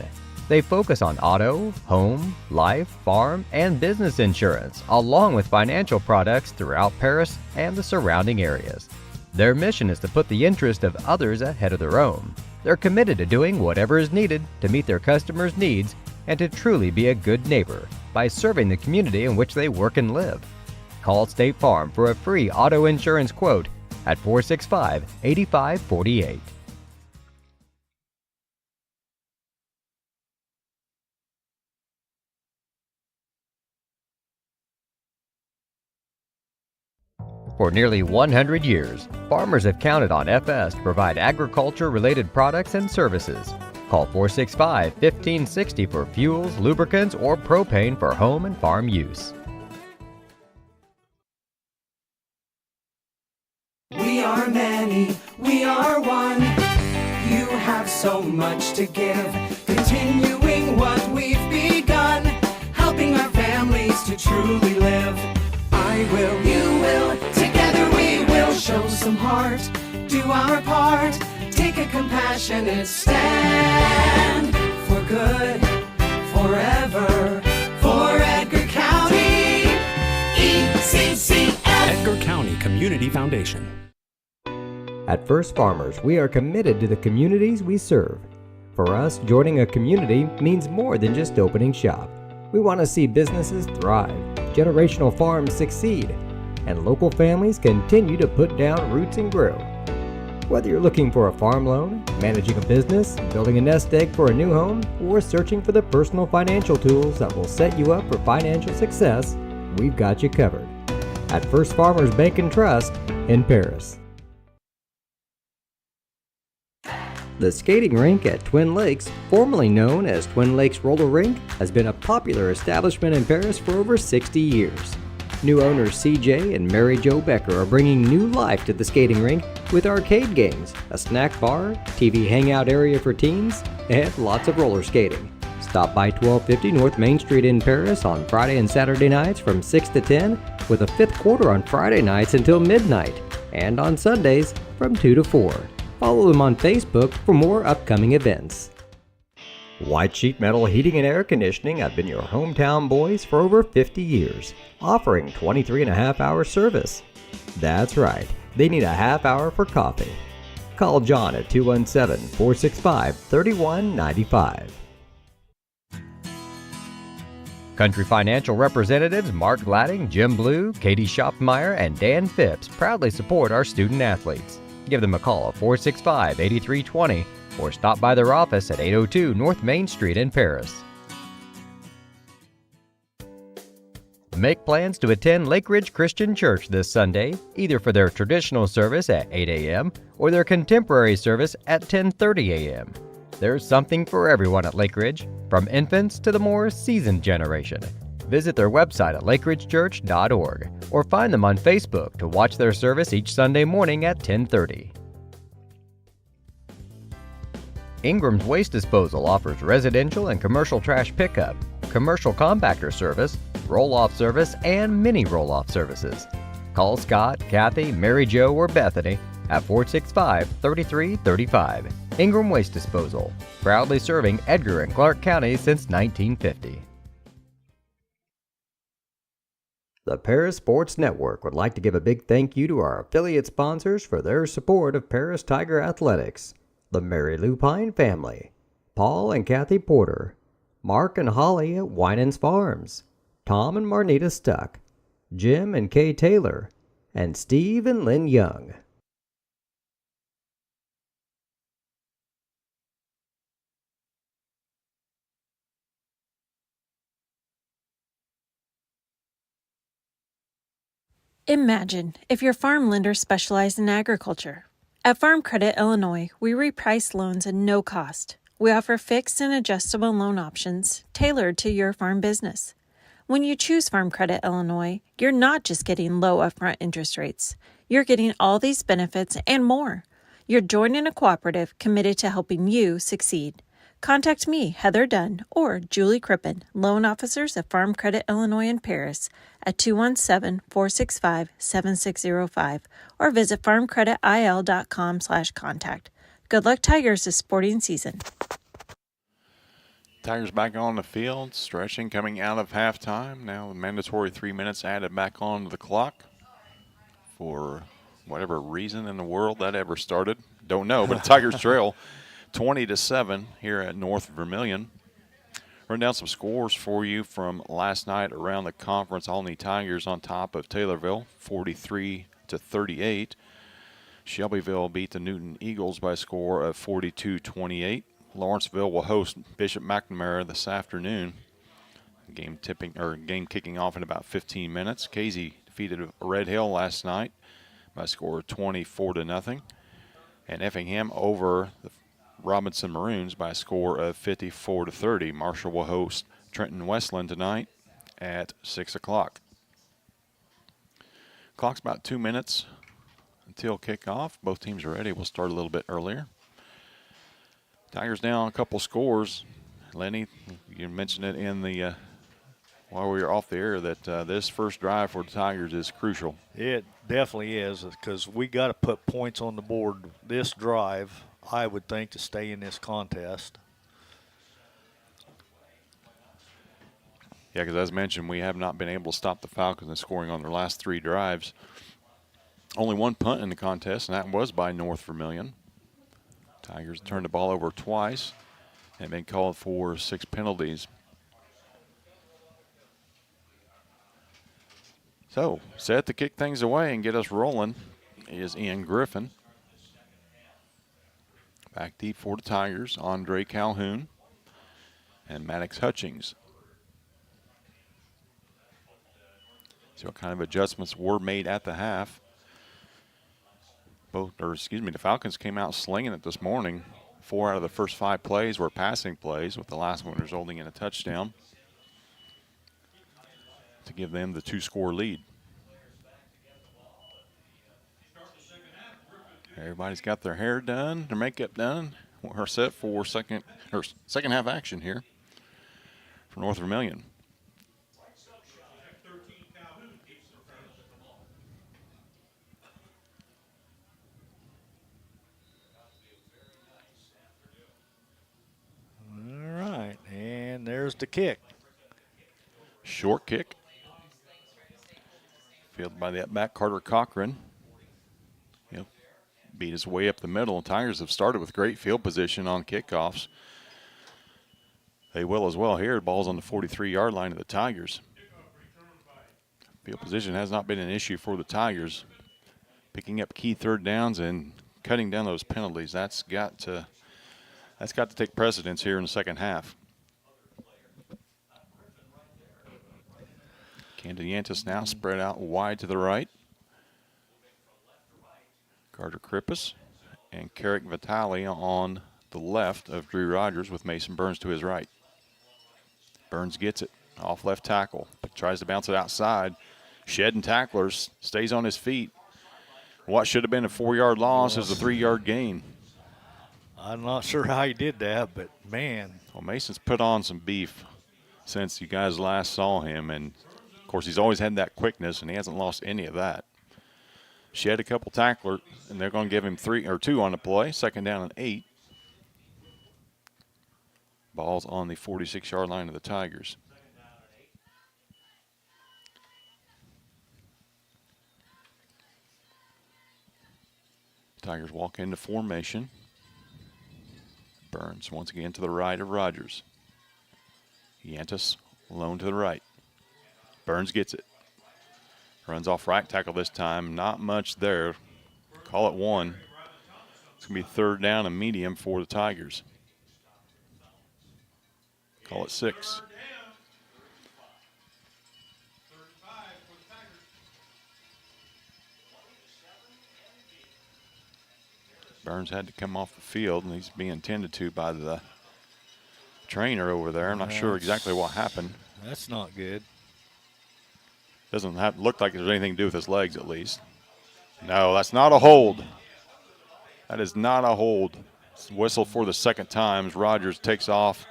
They focus on auto, home, life, farm, and business insurance, along with financial products throughout Paris and the surrounding areas. Their mission is to put the interest of others ahead of their own. They're committed to doing whatever is needed to meet their customers' needs and to truly be a good neighbor by serving the community in which they work and live. Call State Farm for a free auto insurance quote at 465-8548. For nearly 100 years, farmers have counted on FS to provide agriculture-related products and services. Call 465-1560 for fuels, lubricants, or propane for home and farm use. We are many, we are one. You have so much to give, continuing what we've begun, helping our families to truly live. I will, you will, together we will show some heart, do our part, take a compassionate stand for good, forever, for Edgar County, ECCF. Edgar County Community Foundation. At First Farmers, we are committed to the communities we serve. For us, joining a community means more than just opening shop. We want to see businesses thrive, generational farms succeed, and local families continue to put down roots and grow. Whether you're looking for a farm loan, managing a business, building a nest egg for a new home, or searching for the personal financial tools that will set you up for financial success, we've got you covered. At First Farmers Bank and Trust in Paris. The skating rink at Twin Lakes, formerly known as Twin Lakes Roller Rink, has been a popular establishment in Paris for over 60 years. New owners CJ and Mary Jo Becker are bringing new life to the skating rink with arcade games, a snack bar, TV hangout area for teens, and lots of roller skating. Stop by 1250 North Main Street in Paris on Friday and Saturday nights from 6 to 10, with a fifth quarter on Friday nights until midnight, and on Sundays from 2 to 4. Follow them on Facebook for more upcoming events. White Sheet Metal Heating and Air Conditioning have been your hometown boys for over 50 years, offering 23.5-hour service. That's right, they need a half hour for coffee. Call John at 217-465-3195. Country Financial representatives Mark Gladding, Jim Blue, Katie Schopmeyer, and Dan Phipps proudly support our student athletes. Give them a call at 465-8320 or stop by their office at 802 North Main Street in Paris. Make plans to attend Lake Ridge Christian Church this Sunday, either for their traditional service at 8 a.m. or their contemporary service at 10:30 a.m. There's something for everyone at Lake Ridge, from infants to the more seasoned generation. Visit their website at lakeridgechurch.org or find them on Facebook to watch their service each Sunday morning at 10:30. Ingram's Waste Disposal offers residential and commercial trash pickup, commercial compactor service, roll-off service, and mini roll-off services. Call Scott, Kathy, Mary Jo, or Bethany at 465-3335. Ingram Waste Disposal, proudly serving Edgar and Clark counties since 1950. The Paris Sports Network would like to give a big thank you to our affiliate sponsors for their support of Paris Tiger Athletics. The Mary Lou Pine family, Paul and Kathy Porter, Mark and Holly at Winans Farms, Tom and Marnita Stuck, Jim and Kay Taylor, and Steve and Lynn Young. Imagine if your farm lender specialized in agriculture. At Farm Credit Illinois, we reprice loans at no cost. We offer fixed and adjustable loan options tailored to your farm business. When you choose Farm Credit Illinois, you're not just getting low upfront interest rates. You're getting all these benefits and more. You're joining a cooperative committed to helping you succeed. Contact me, Heather Dunn, or Julie Crippen, loan officers at Farm Credit Illinois in Paris at 217-465-7605 or visit farmcreditil.com/contact. Good luck, Tigers, this sporting season. Tigers back on the field, stretching, coming out of halftime. Now the mandatory 3 minutes added back onto the clock for whatever reason in the world that ever started. Don't know, but Tigers trail 20-7 here at North Vermillion. Run down some scores for you from last night around the conference. Albany Tigers on top of Taylorville, 43-38. Shelbyville beat the Newton Eagles by a score of 42-28. Lawrenceville will host Bishop McNamara this afternoon. Game kicking off in about 15 minutes. Casey defeated Red Hill last night by a score of 24-0. And Effingham over the Robinson Maroons by a score of 54-30. Marshall will host Trenton Westland tonight at 6 o'clock. Clock's about 2 minutes until kickoff. Both teams are ready. We'll start a little bit earlier. Tigers down a couple scores. Lenny, you mentioned it in the while we were off the air that this first drive for the Tigers is crucial. It definitely is, because we got to put points on the board this drive, I would think, to stay in this contest. Yeah, because as mentioned, we have not been able to stop the Falcons in scoring on their last 3 drives. Only one punt in the contest, and that was by North Vermillion. Tigers turned the ball over twice and been called for 6 penalties. So, set to kick things away and get us rolling is Ian Griffin. Back deep for the Tigers, Andre Calhoun and Maddox Hutchings. See what kind of adjustments were made at the half. The Falcons came out slinging it this morning. 4 out of the first 5 plays were passing plays, with the last one resulting in a touchdown to give them the 2-score lead. Everybody's got their hair done, their makeup done. We're set for second half action here for North Vermillion. All right, and there's the kick. Short kick. Fielded by the back Carter Cochran. He'll beat his way up the middle. Tigers have started with great field position on kickoffs. They will as well here. The ball's on the 43-yard line of the Tigers. Field position has not been an issue for the Tigers. Picking up key third downs and cutting down those penalties. That's got to take precedence here in the second half. Candidiantis now spread out wide to the right. Carter Krippus and Carrick Vitale on the left of Drew Rogers, with Mason Burns to his right. Burns gets it off left tackle, but tries to bounce it outside. Shedding tacklers, stays on his feet. What should have been a 4-yard loss is a 3-yard gain. I'm not sure how he did that, but man. Well, Mason's put on some beef since you guys last saw him, and of course he's always had that quickness, and he hasn't lost any of that. Shed a couple tacklers, and they're going to give him 2 on the play. Second down and 8. Ball's on the 46-yard line of the Tigers. Tigers walk into formation. Burns once again to the right of Rogers. Yantis alone to the right. Burns gets it. Runs off right tackle this time. Not much there. Call it 1. It's going to be third down and medium for the Tigers. Call it 6. Burns had to come off the field, and he's being tended to by the trainer over there. I'm not sure exactly what happened. That's not good. Doesn't look like there's anything to do with his legs, at least. No, that's not a hold. That is not a hold. It's whistled for the second time as Rogers takes off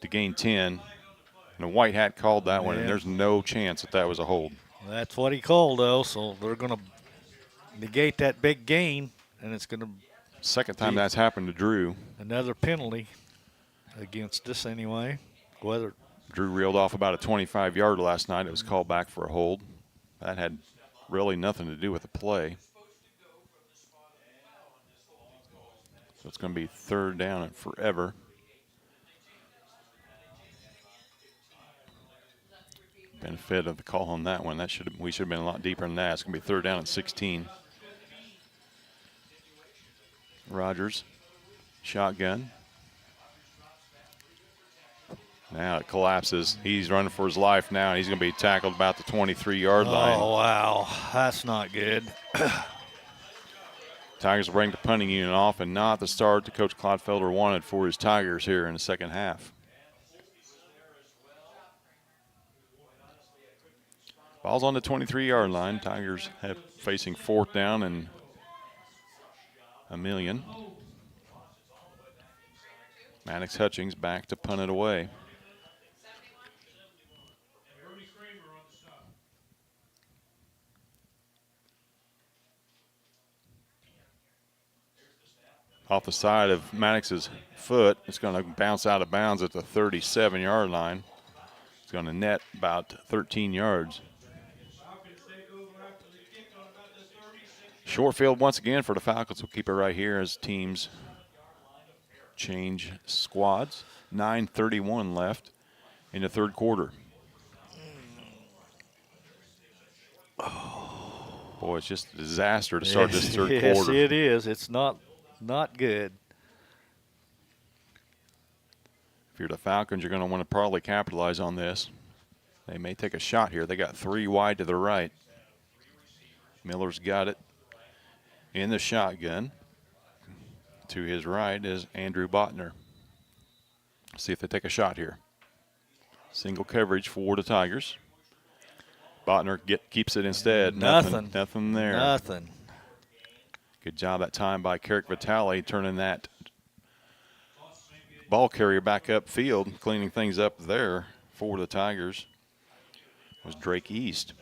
to gain 10. And the white hat called that one, and there's no chance that was a hold. That's what he called, though, so they're going to negate that big gain, and it's going to second time that's happened to Drew. Another penalty against us anyway. Whether Drew reeled off about a 25-yard last night. It was called back for a hold. That had really nothing to do with the play. So it's going to be third down and forever. Benefit of the call on that one. We should have been a lot deeper than that. It's going to be third down and 16. Rogers, shotgun. Now it collapses. He's running for his life now, and he's going to be tackled about the 23-yard line. Oh, wow. That's not good. Tigers will bring the punting unit off, and not the start that Coach Clodfelder wanted for his Tigers here in the second half. Ball's on the 23-yard line. Tigers have facing fourth down and $1,000,000. Maddox Hutchings back to punt it away. Off the side of Maddox's foot, it's going to bounce out of bounds at the 37-yard line. It's going to net about 13 yards. Short field once again for the Falcons. We'll keep it right here as teams change squads. 9:31 left in the third quarter. Boy, it's just a disaster to start this third quarter. Yes, it is. It's not good. If you're the Falcons, you're going to want to probably capitalize on this. They may take a shot here. They got 3 wide to the right. Miller's got it in the shotgun. To his right is Andrew Botner. See if they take a shot here. Single coverage for the Tigers. Botner keeps it instead. Nothing there. Nothing. Good job that time by Carrick Vitale turning that ball carrier back upfield, cleaning things up there for the Tigers. Was Drake East.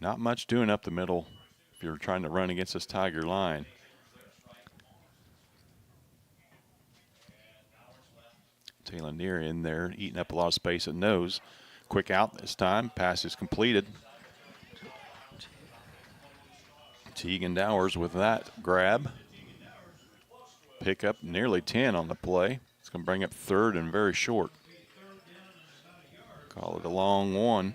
Not much doing up the middle if you're trying to run against this Tiger line. Taylor Neer in there, eating up a lot of space at nose. Quick out this time. Pass is completed. Teagan Dowers with that grab. Pick up nearly 10 on the play. It's going to bring up third and very short. Call it a long one.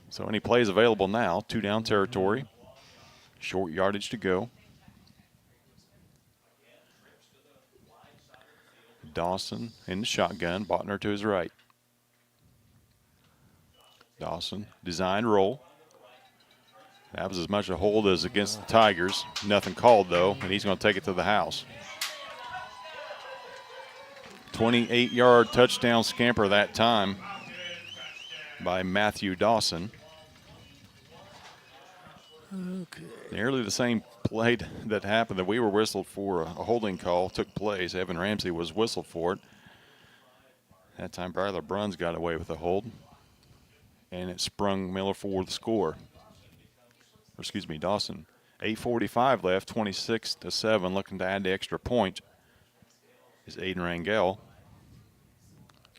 So any plays available now, 2 down territory. Short yardage to go. Dawson in the shotgun, Botner to his right. Dawson, design roll. That was as much a hold as against the Tigers. Nothing called, though, and he's going to take it to the house. 28-yard touchdown scamper that time by Matthew Dawson. Okay. Nearly the same play that happened that we were whistled for. A holding call took place. Evan Ramsey was whistled for it. That time, Bradley Bruns got away with the hold, and it sprung Miller for the score. Or excuse me, Dawson. 8:45 left, 26-7. Looking to add the extra point is Aiden Rangel.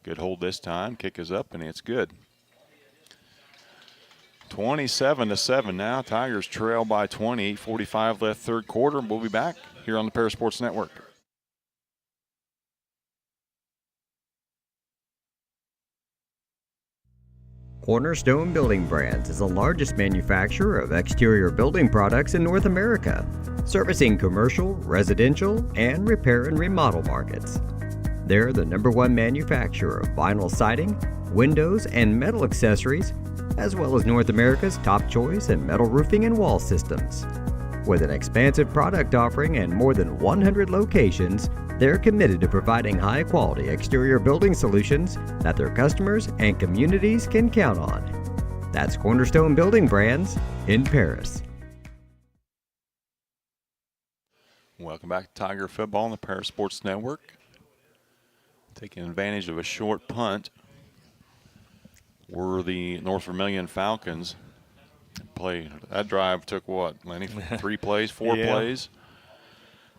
Good hold this time. Kick is up, and it's good. 27-7 now. Tigers trail by 20. 8:45 left, third quarter. We'll be back here on the Parasports Network. Cornerstone Building Brands is the largest manufacturer of exterior building products in North America, servicing commercial, residential, and repair and remodel markets. They're the #1 manufacturer of vinyl siding, windows, and metal accessories, as well as North America's top choice in metal roofing and wall systems. With an expansive product offering and more than 100 locations, they're committed to providing high-quality exterior building solutions that their customers and communities can count on. That's Cornerstone Building Brands in Paris. Welcome back to Tiger Football on the Parasports Network. Taking advantage of a short punt were the North Vermillion Falcons. That drive took what, Lenny? 3 plays, 4 plays?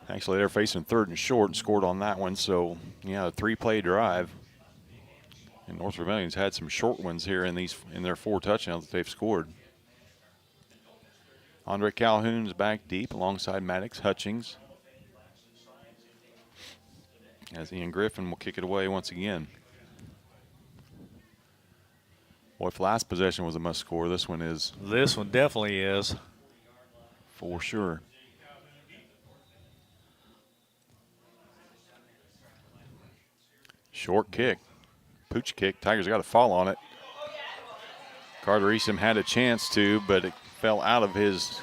Actually, they're facing third and short and scored on that one. So, yeah, a 3-play drive. And North Vermillion's had some short ones here in their 4 touchdowns that they've scored. Andre Calhoun's back deep alongside Maddox Hutchings, as Ian Griffin will kick it away once again. Boy, if last possession was a must score, this one is. This one definitely is. For sure. Short kick. Pooch kick. Tigers got a fall on it. Carter Eastham had a chance to, but it fell out of his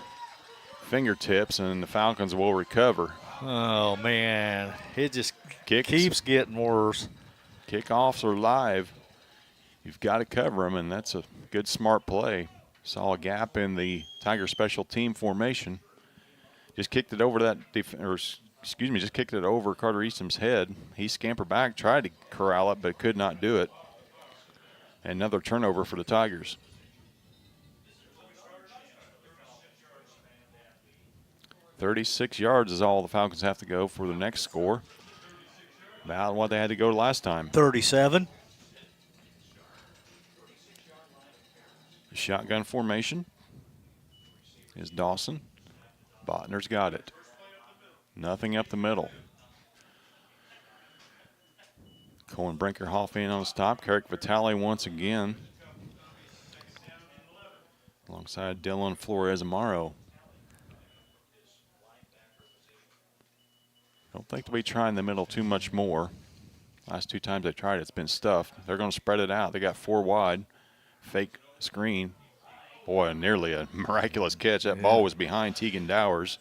fingertips, and the Falcons will recover. Oh, man. It just Kicks. keeps getting worse. Kickoffs are live. You've got to cover them, and that's a good, smart play. Saw a gap in the Tiger special team formation. Just kicked it over that, just kicked it over Carter Eastham's head. He scampered back, tried to corral it, but could not do it. Another turnover for the Tigers. .36 yards is all the Falcons have to go for the next score. About what they had to go last time. 37. Shotgun formation is Dawson. Botner's got it. Nothing up the middle. Colin Brinkerhoff in on the stop. Carrick Vitale once again, alongside Dylan Flores-Amaro. Don't think they'll be trying the middle too much more. Last 2 times they tried, it's been stuffed. They're going to spread it out. They got 4 wide. Fake screen. Boy, nearly a miraculous catch. That ball was behind Tegan Dowers.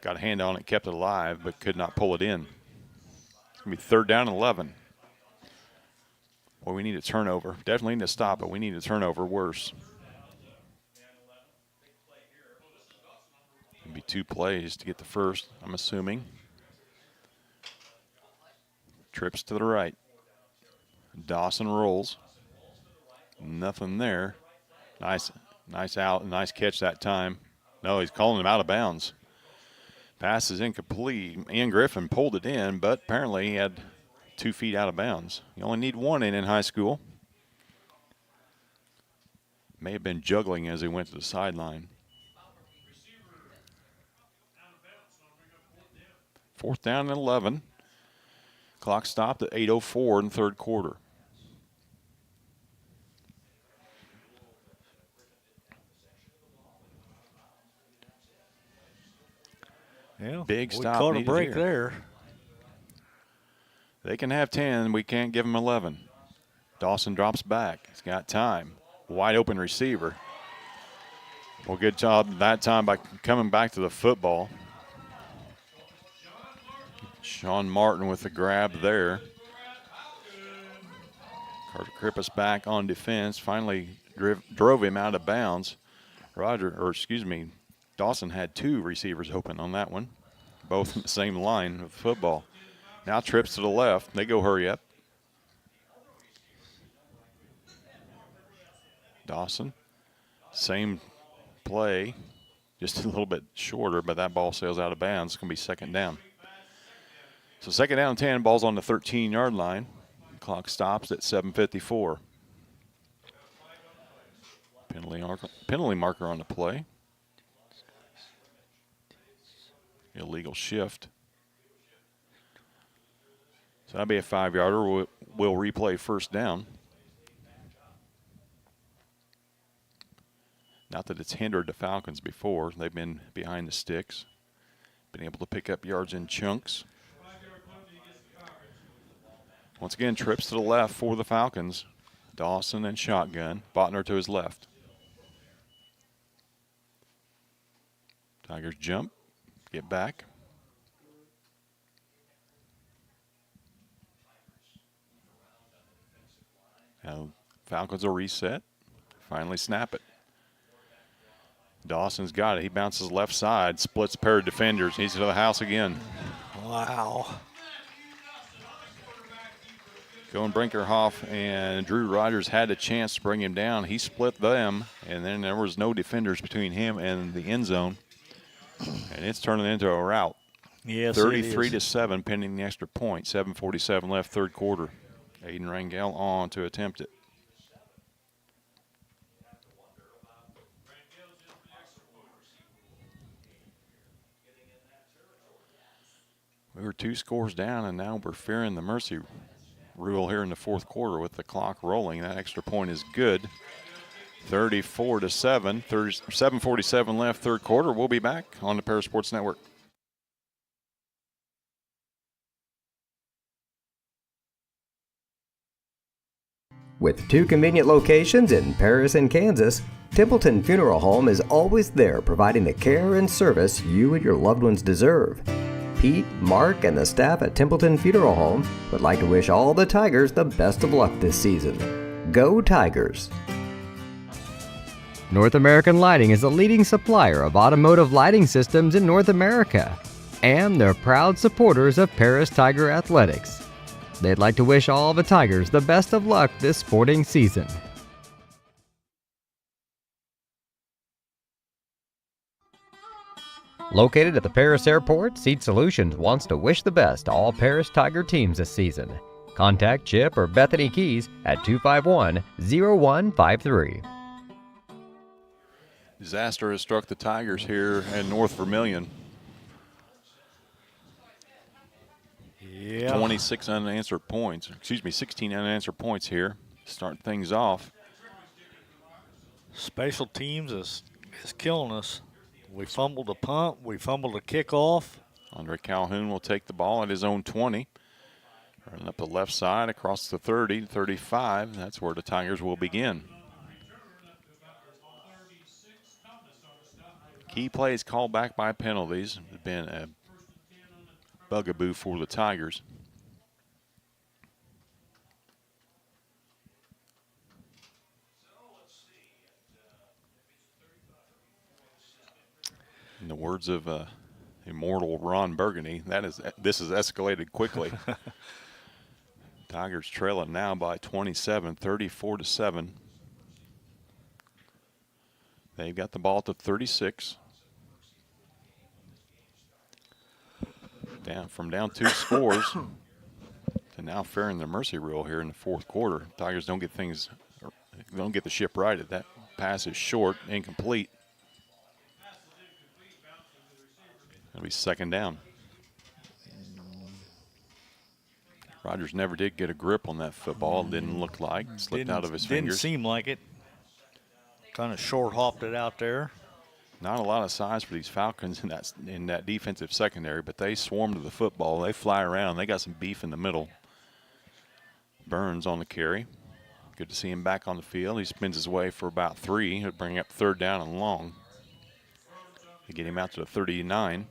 Got a hand on it, kept it alive, but could not pull it in. It's going to be 3rd down and 11. Boy, we need a turnover. Definitely need to stop it. We need a turnover worse. It'll be 2 plays to get the first, I'm assuming. Trips to the right. Dawson rolls. Nothing there. Nice out, nice catch that time. No, he's calling him out of bounds. Pass is incomplete. Ian Griffin pulled it in, but apparently he had 2 feet out of bounds. You only need 1 in high school. May have been juggling as he went to the sideline. 4th down and 11. Clock stopped at 8:04 in the 3rd quarter. Yeah, Big stop. We caught a needed break here. there. They can have 10. We can't give them 11. Dawson drops back. He's got time. Wide open receiver. Well, good job that time by coming back to the football. Sean Martin with the grab there. Carter Krippus back on defense. Finally drove him out of bounds. Dawson had 2 receivers open on that one. Both in the same line of football. Now trips to the left. They go hurry up. Dawson, same play, just a little bit shorter, but that ball sails out of bounds. It's going to be 2nd down. So 2nd down and 10, ball's on the 13-yard line. Clock stops at 7:54. Penalty marker on the play. Illegal shift. So that'll be a 5-yarder. We'll replay 1st down. Not that it's hindered the Falcons before. They've been behind the sticks, been able to pick up yards in chunks. Once again, trips to the left for the Falcons. Dawson and shotgun. Botner to his left. Tigers jump, get back. Now Falcons will reset, finally snap it. Dawson's got it. He bounces left side, splits a pair of defenders. He's to the house again. Wow. Going Brinkerhoff and Drew Rogers had a chance to bring him down. He split them, and then there was no defenders between him and the end zone. And it's turning into a rout. Yes, 33-7, pending the extra point. 7:47 left, 3rd quarter. Aiden Rangel on to attempt it. We were 2 scores down, and now we're fearing the mercy rule here in the 4th quarter with the clock rolling. That extra point is good. 34-7, 7:47 left, 3rd quarter. We'll be back on the Paris Sports Network. With 2 convenient locations in Paris and Kansas, Templeton Funeral Home is always there providing the care and service you and your loved ones deserve. Pete, Mark, and the staff at Templeton Funeral Home would like to wish all the Tigers the best of luck this season. Go Tigers! North American Lighting is a leading supplier of automotive lighting systems in North America, and they're proud supporters of Paris Tiger Athletics. They'd like to wish all the Tigers the best of luck this sporting season. Located at the Paris Airport, Seed Solutions wants to wish the best to all Paris Tiger teams this season. Contact Chip or Bethany Keys at 251-0153. Disaster has struck the Tigers here in North Vermillion. Yeah. 16 unanswered points here. Start things off. Special teams is killing us. We fumbled a punt. We fumbled a kickoff. Andre Calhoun will take the ball at his own 20. Running up the left side across the 30, 35. That's where the Tigers will begin. Key plays called back by penalties have been a bugaboo for the Tigers. In the words of immortal Ron Burgundy, this has escalated quickly. Tigers trailing now by 27, 34-7. They've got the ball to 36. Down 2 scores to now faring the mercy rule here in the fourth quarter. Tigers don't get the ship righted. That pass is short, incomplete. It'll be second down. Rogers never did get a grip on that football. Didn't look like. Slipped out of his fingers. Didn't seem like it. Kind of short hopped it out there. Not a lot of size for these Falcons in that defensive secondary, but they swarm to the football. They fly around. They got some beef in the middle. Burns on the carry. Good to see him back on the field. He spins his way for about 3. He'll bring up third down and long. They get him out to the 39.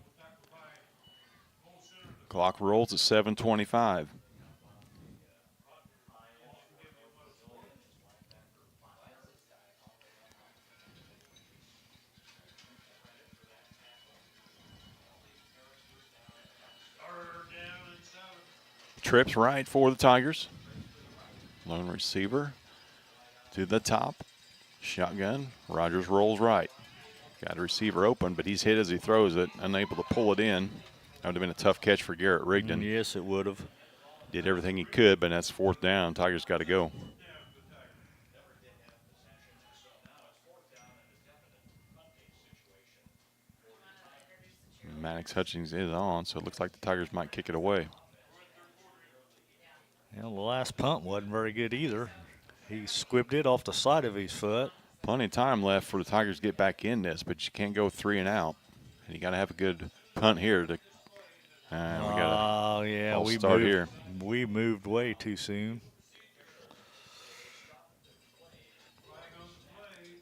Clock rolls at 7:25. Trips right for the Tigers. Lone receiver to the top. Shotgun. Rogers rolls right. Got a receiver open, but he's hit as he throws it, unable to pull it in. That would have been a tough catch for Garrett Rigdon. Yes, it would have. Did everything he could, but that's fourth down. Tigers got to go. Maddox Hutchings is on, so it looks like the Tigers might kick it away. Well, the last punt wasn't very good either. He squibbed it off the side of his foot. Plenty of time left for the Tigers to get back in this, but you can't go 3 and out. And you got to have a good punt here to. We moved way too soon.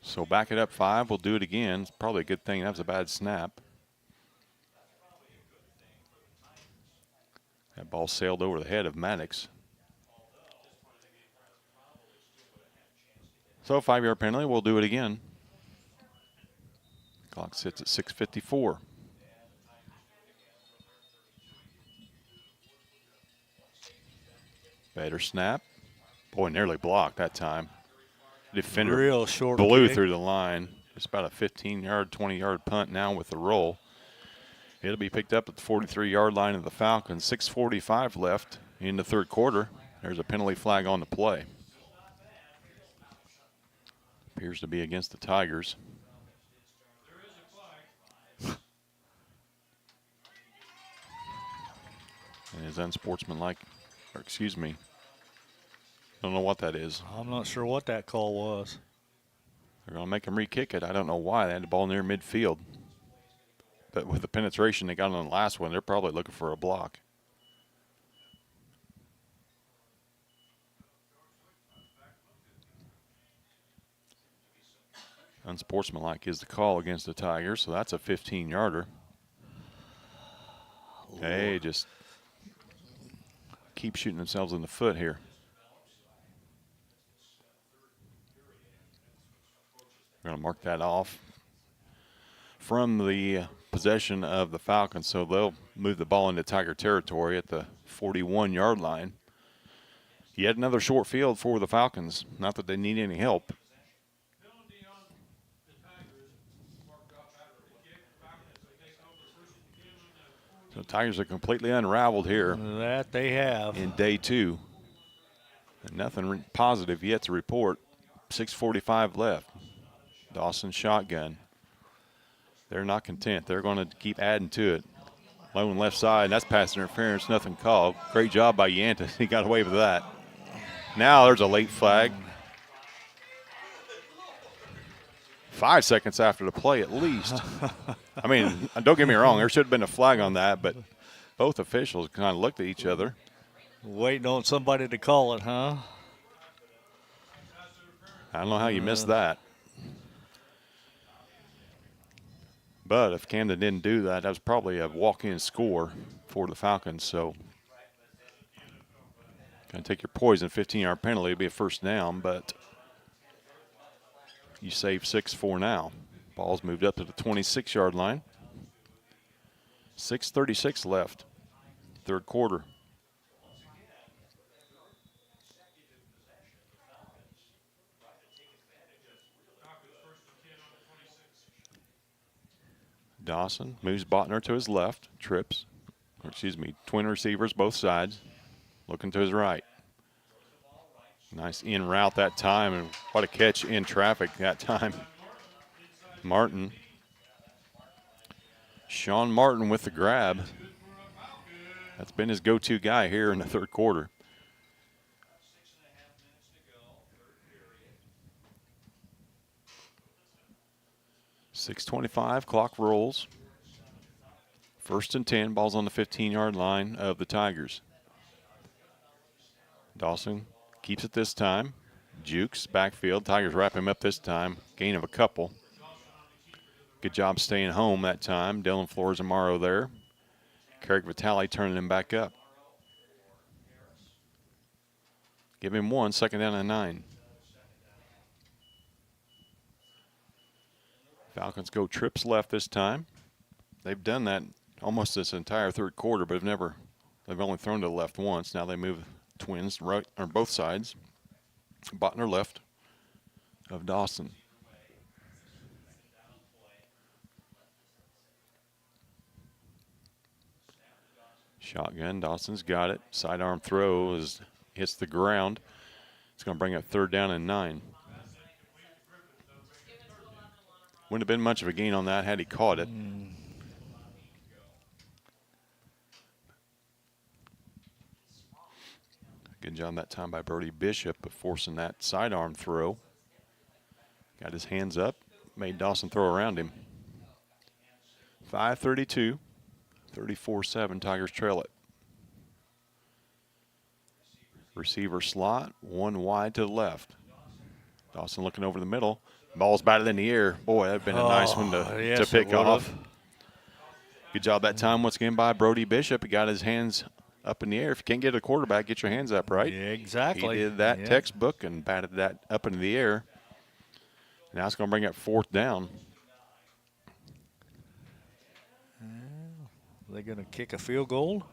So back it up 5. We'll do it again. It's probably a good thing. That was a bad snap. That ball sailed over the head of Maddox. So 5-yard penalty. We'll do it again. Clock sits at 6:54. Better snap. Boy, nearly blocked that time. Defender real short blew kick through the line. It's about a 15-yard, 20-yard punt now with the roll. It'll be picked up at the 43-yard line of the Falcons. 6:45 left in the third quarter. There's a penalty flag on the play. Appears to be against the Tigers. And is unsportsmanlike, or excuse me. Don't know what that is. I'm not sure what that call was. They're going to make him re-kick it. I don't know why. They had the ball near midfield. But with the penetration they got on the last one, they're probably looking for a block. Unsportsmanlike is the call against the Tigers, so that's a 15-yarder. They just keep shooting themselves in the foot here. We're going to mark that off from the possession of the Falcons, so they'll move the ball into Tiger territory at the 41-yard line. Yet another short field for the Falcons. Not that they need any help. So Tigers are completely unraveled here. That they have. In day 2. And nothing positive yet to report. 6:45 left. Dawson shotgun. They're not content. They're going to keep adding to it. Lone left side, and that's pass interference, nothing called. Great job by Yantis. He got away with that. Now there's a late flag. 5 seconds after the play at least. I mean, don't get me wrong, there should have been a flag on that, but both officials kind of looked at each other. Waiting on somebody to call it, huh? I don't know how you missed that. But if Camden didn't do that, that was probably a walk-in score for the Falcons. So, going to take your poison, 15-yard penalty. It'll be a first down, but you save 6 for now. Ball's moved up to the 26-yard line. 6:36 left, third quarter. Dawson moves Botner to his left, trips, twin receivers both sides, looking to his right. Nice in route that time, and what a catch in traffic that time. Martin. Sean Martin with the grab. That's been his go-to guy here in the third quarter. .6:25, clock rolls. 1st and 10, ball's on the 15-yard line of the Tigers. Dawson keeps it this time. Jukes, backfield. Tigers wrap him up this time. Gain of a couple. Good job staying home that time. Dylan Flores-Amaro there. Carrick Vitale turning him back up. Give him 1, 2nd down and 9. Falcons go trips left this time. They've done that almost this entire third quarter, but they've only thrown to the left once. Now they move twins right on both sides. Botner left of Dawson. Shotgun, Dawson's got it. Sidearm throw hits the ground. It's going to bring up 3rd down and 9. Wouldn't have been much of a gain on that had he caught it. Good job that time by Brody Bishop of forcing that sidearm throw. Got his hands up, made Dawson throw around him. 5:32, 34-7, Tigers trail it. Receiver slot, 1 wide to the left. Dawson looking over the middle. Ball's batted in the air. Boy, that'd been a nice one to pick off. Good job that time once again by Brody Bishop. He got his hands up in the air. If you can't get a quarterback, get your hands up, right? Yeah, exactly. He did that textbook and batted that up into the air. Now it's going to bring up 4th down. Are they going to kick a field goal?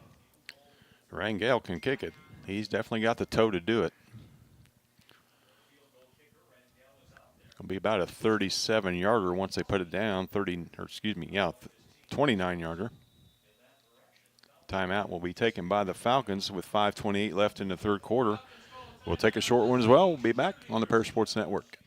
Rangel can kick it. He's definitely got the toe to do it. It's going to be about a 37-yarder once they put it down. 29-yarder. Timeout will be taken by the Falcons with 5:28 left in the third quarter. We'll take a short one as well. We'll be back on the Paris Sports Network.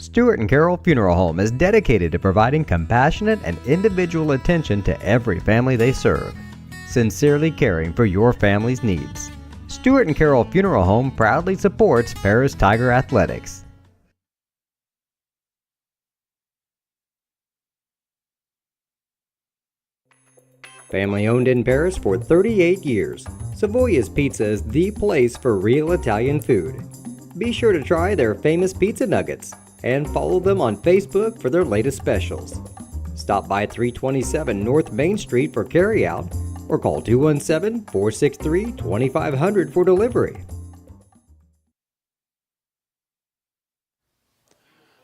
Stewart and Carroll Funeral Home is dedicated to providing compassionate and individual attention to every family they serve, sincerely caring for your family's needs. Stewart and Carroll Funeral Home proudly supports Paris Tiger Athletics. Family owned in Paris for 38 years, Savoya's Pizza is the place for real Italian food. Be sure to try their famous pizza nuggets and follow them on Facebook for their latest specials. Stop by 327 North Main Street for carryout or call 217-463-2500 for delivery.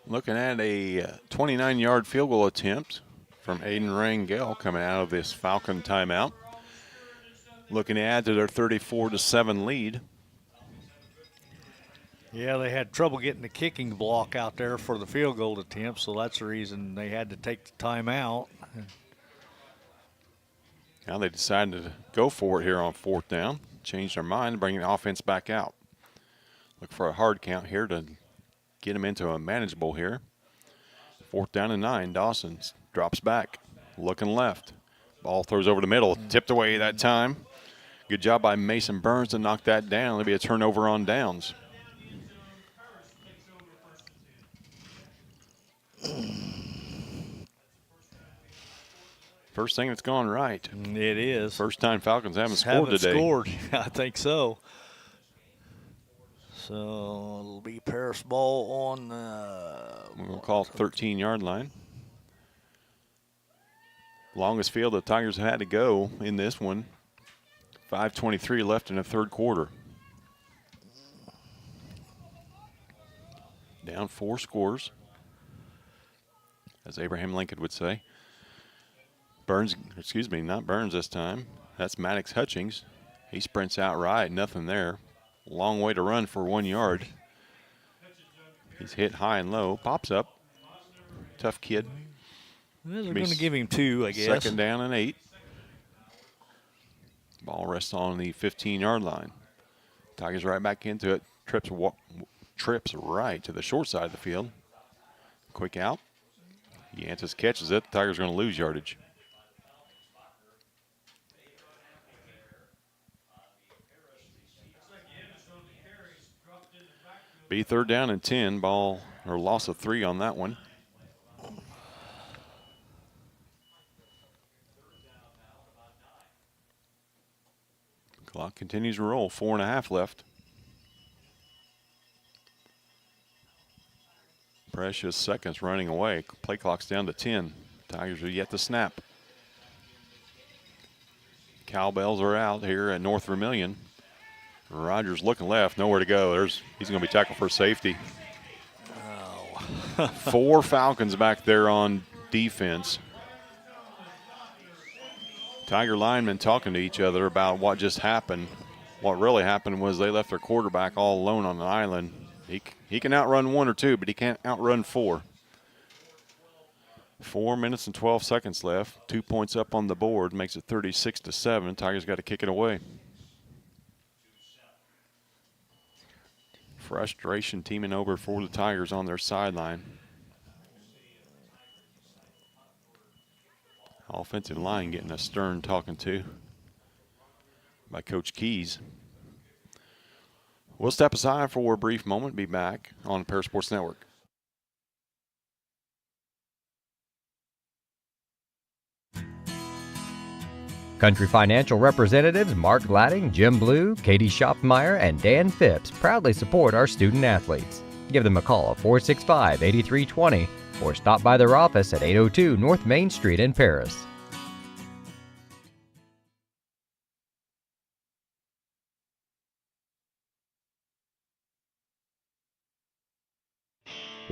Looking at a 29-yard field goal attempt from Aiden Rangel coming out of this Falcon timeout. Looking to add to their 34-7 lead. Yeah, they had trouble getting the kicking block out there for the field goal attempt, so that's the reason they had to take the timeout. Now they decided to go for it here on 4th down. Change their mind, bring the offense back out. Look for a hard count here to get them into a manageable here. 4th down and 9. Dawson drops back, looking left. Ball throws over the middle, tipped away that time. Good job by Mason Burns to knock that down. It'll be a turnover on downs. First thing that's gone right. It is. First time Falcons haven't scored today. Scored. I think so. So it'll be Paris ball on We'll call 13-yard line. Longest field the Tigers had to go in this one. 5:23 left in the third quarter. Down 4 scores, as Abraham Lincoln would say. Not Burns this time. That's Maddox Hutchings. He sprints out right, nothing there. Long way to run for 1 yard. He's hit high and low, pops up. Tough kid. Well, they're going to give him 2, I guess. Second down and 8. Ball rests on the 15-yard line. Tigers right back into it. Trips right to the short side of the field. Quick out. Yantis catches it. The Tigers are going to lose yardage. Be third down and 10. Ball or loss of 3 on that one. Clock continues to roll. 4.5 left. Precious seconds running away. Play clock's down to 10. Tigers are yet to snap. Cowbells are out here at North Vermillion. Rogers looking left, nowhere to go. He's going to be tackled for safety. Oh. 4 Falcons back there on defense. Tiger linemen talking to each other about what just happened. What really happened was they left their quarterback all alone on an island. He can outrun 1 or 2, but he can't outrun 4. 4 minutes and 12 seconds left. 2 points up on the board, makes it 36-7. Tigers got to kick it away. Frustration teaming over for the Tigers on their sideline. Offensive line getting a stern talking to by Coach Keys. We'll step aside for a brief moment. Be back on the Paris Sports Network. Country Financial representatives Mark Gladding, Jim Blue, Katie Schopfmeyer, and Dan Phipps proudly support our student athletes. Give them a call at 465-8320 or stop by their office at 802 North Main Street in Paris.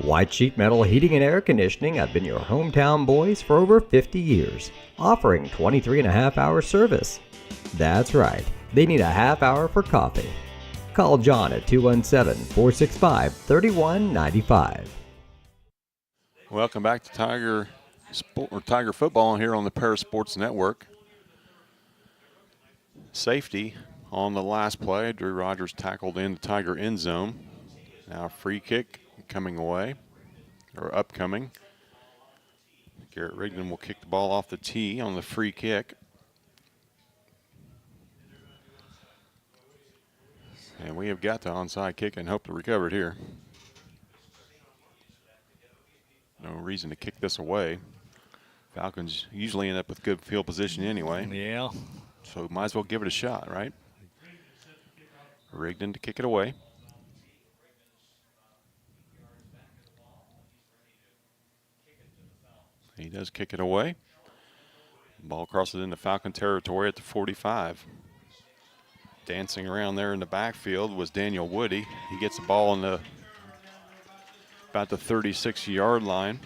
White Sheet Metal Heating and Air Conditioning have been your hometown boys for over 50 years, offering 23.5-hour service. That's right, they need a half hour for coffee. Call John at 217-465-3195. Welcome back to Tiger football here on the Paris Sports Network. Safety on the last play. Drew Rogers tackled in the Tiger end zone. Now free kick coming away, or upcoming. Garrett Rigdon will kick the ball off the tee on the free kick. And we have got the onside kick and hope to recover it here. No reason to kick this away. Falcons usually end up with good field position anyway. Yeah. So might as well give it a shot, right? Rigdon to kick it away. He does kick it away. Ball crosses into Falcon territory at the 45. Dancing around there in the backfield was Daniel Woody. He gets the ball in about the 36-yard line.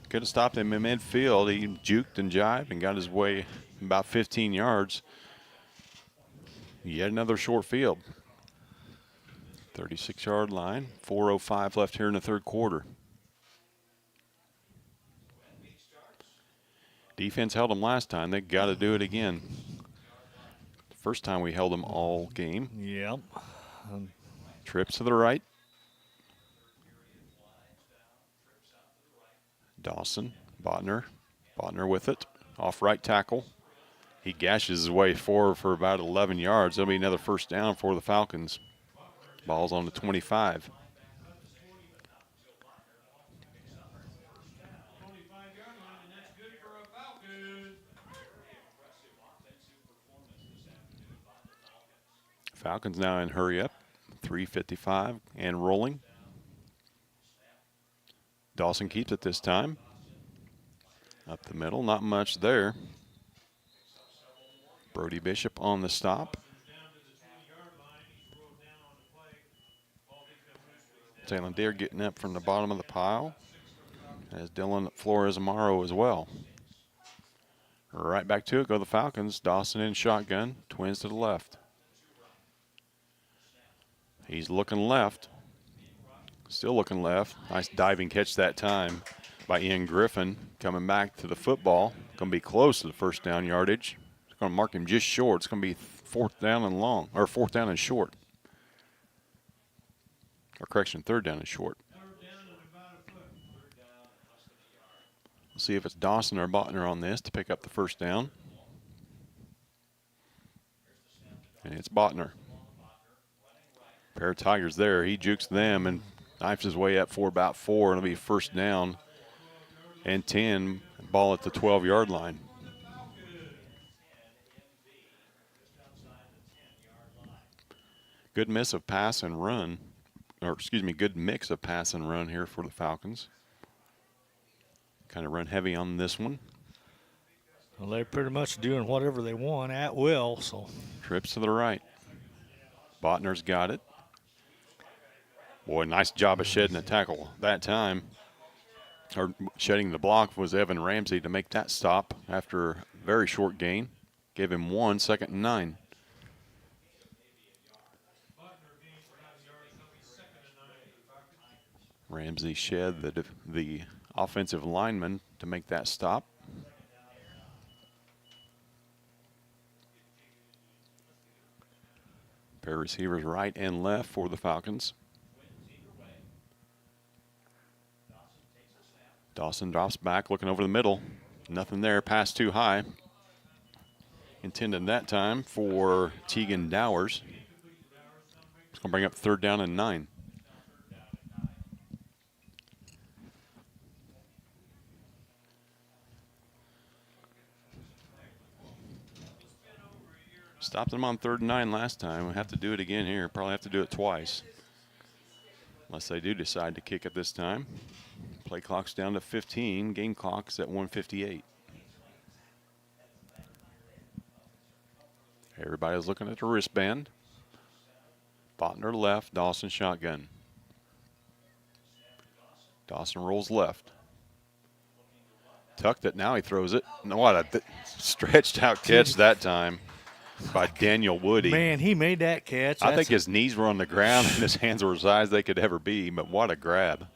Could have stopped him in midfield. He juked and jived and got his way about 15 yards. Yet another short field. 36-yard line. 4:05 left here in the third quarter. Defense held them last time. They got to do it again. The first time we held them all game. Yep. Trips to the right. Dawson, Botner with it. Off right tackle. He gashes his way forward for about 11 yards. There'll be another first down for the Falcons. Ball's on the 25. Falcons now in hurry up. 3:55 and rolling. Dawson keeps it this time. Up the middle, not much there. Brody Bishop on the stop. Taylor Deere getting up from the bottom of the pile, as Dylan Flores Amaro as well. Right back to it go the Falcons. Dawson in shotgun, twins to the left. He's looking left, still looking left. Nice diving catch that time by Ian Griffin, coming back to the football. Going to be close to the first down yardage. It's going to mark him just short. It's going to be fourth down and long, or fourth down and short. Or correction, third down and short. We'll see if it's Dawson or Botner on this to pick up the first down. And it's Botner. Pair of Tigers there. He jukes them and knifes his way up for about 4. It'll be first down and 10. Ball at the 12-yard line. Good miss of pass and run. Or, excuse me, good mix of pass and run here for the Falcons. Kind of run heavy on this one. Well, they're pretty much doing whatever they want at will. So Trips to the right. Botner's got it. Boy, nice job of shedding the tackle that time. Or shedding the block was Evan Ramsey to make that stop after a very short gain. Gave him 1, 2nd and 9. Ramsey shed the offensive lineman to make that stop. Pair of receivers right and left for the Falcons. Dawson drops back, looking over the middle. Nothing there, pass too high. Intended that time for Tegan Dowers. It's going to bring up third down and 9. Stopped them on 3rd and 9 last time. We'll have to do it again here. Probably have to do it twice. Unless they do decide to kick it this time. Play clock's down to 15. Game clock's at 1:58. Everybody's looking at the wristband. Botner left, Dawson shotgun. Dawson rolls left. Tucked it, now he throws it. What a stretched out catch that time by Daniel Woody. Man, he made that catch. I think his knees were on the ground and his hands were as high as they could ever be, but what a grab.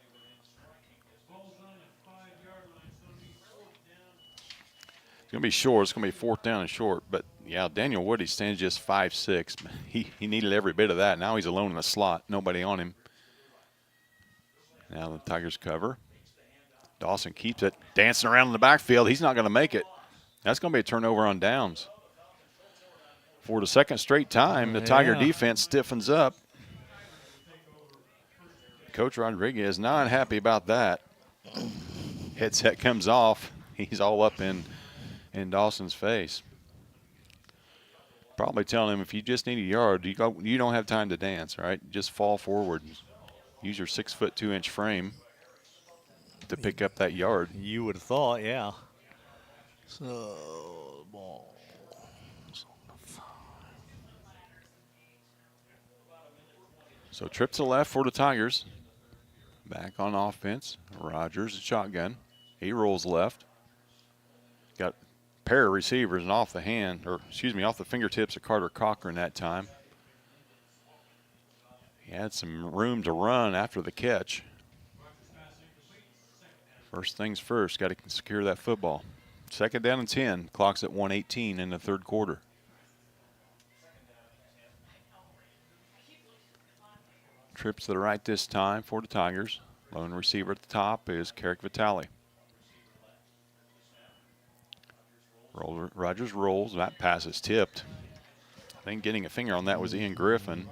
It's going to be short. It's going to be fourth down and short. But, yeah, Daniel Woody stands just 5'6". He needed every bit of that. Now he's alone in the slot. Nobody on him. Now the Tigers cover. Dawson keeps it. Dancing around in the backfield. He's not going to make it. That's going to be a turnover on downs. For the second straight time, the Tiger defense stiffens up. Coach Rodriguez not happy about that. Headset comes off. He's all up in Dawson's face. Probably telling him, if you just need a yard, you don't have time to dance, right? Just fall forward. Use your 6'2" frame to pick up that yard. You would have thought, yeah. So, ball. So trip to the left for the Tigers. Back on offense. Rogers, shotgun. He rolls left. Got a pair of receivers and off the fingertips of Carter Cochran that time. He had some room to run after the catch. First things first, got to secure that football. Second down and 10. Clock's at 1:18 in the third quarter. Trips to the right this time for the Tigers. Lone receiver at the top is Carrick Vitale. Rogers rolls. That pass is tipped. I think getting a finger on that was Ian Griffin.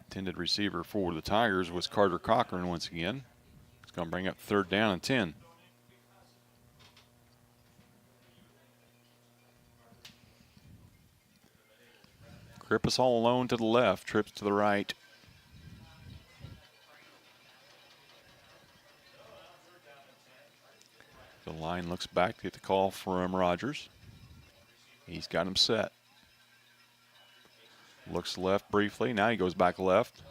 Intended receiver for the Tigers was Carter Cochran once again. It's going to bring up third down and 10. Krippus all alone to the left, trips to the right. The line looks back to get the call from Rogers. He's got him set. Looks left briefly. Now he goes back left.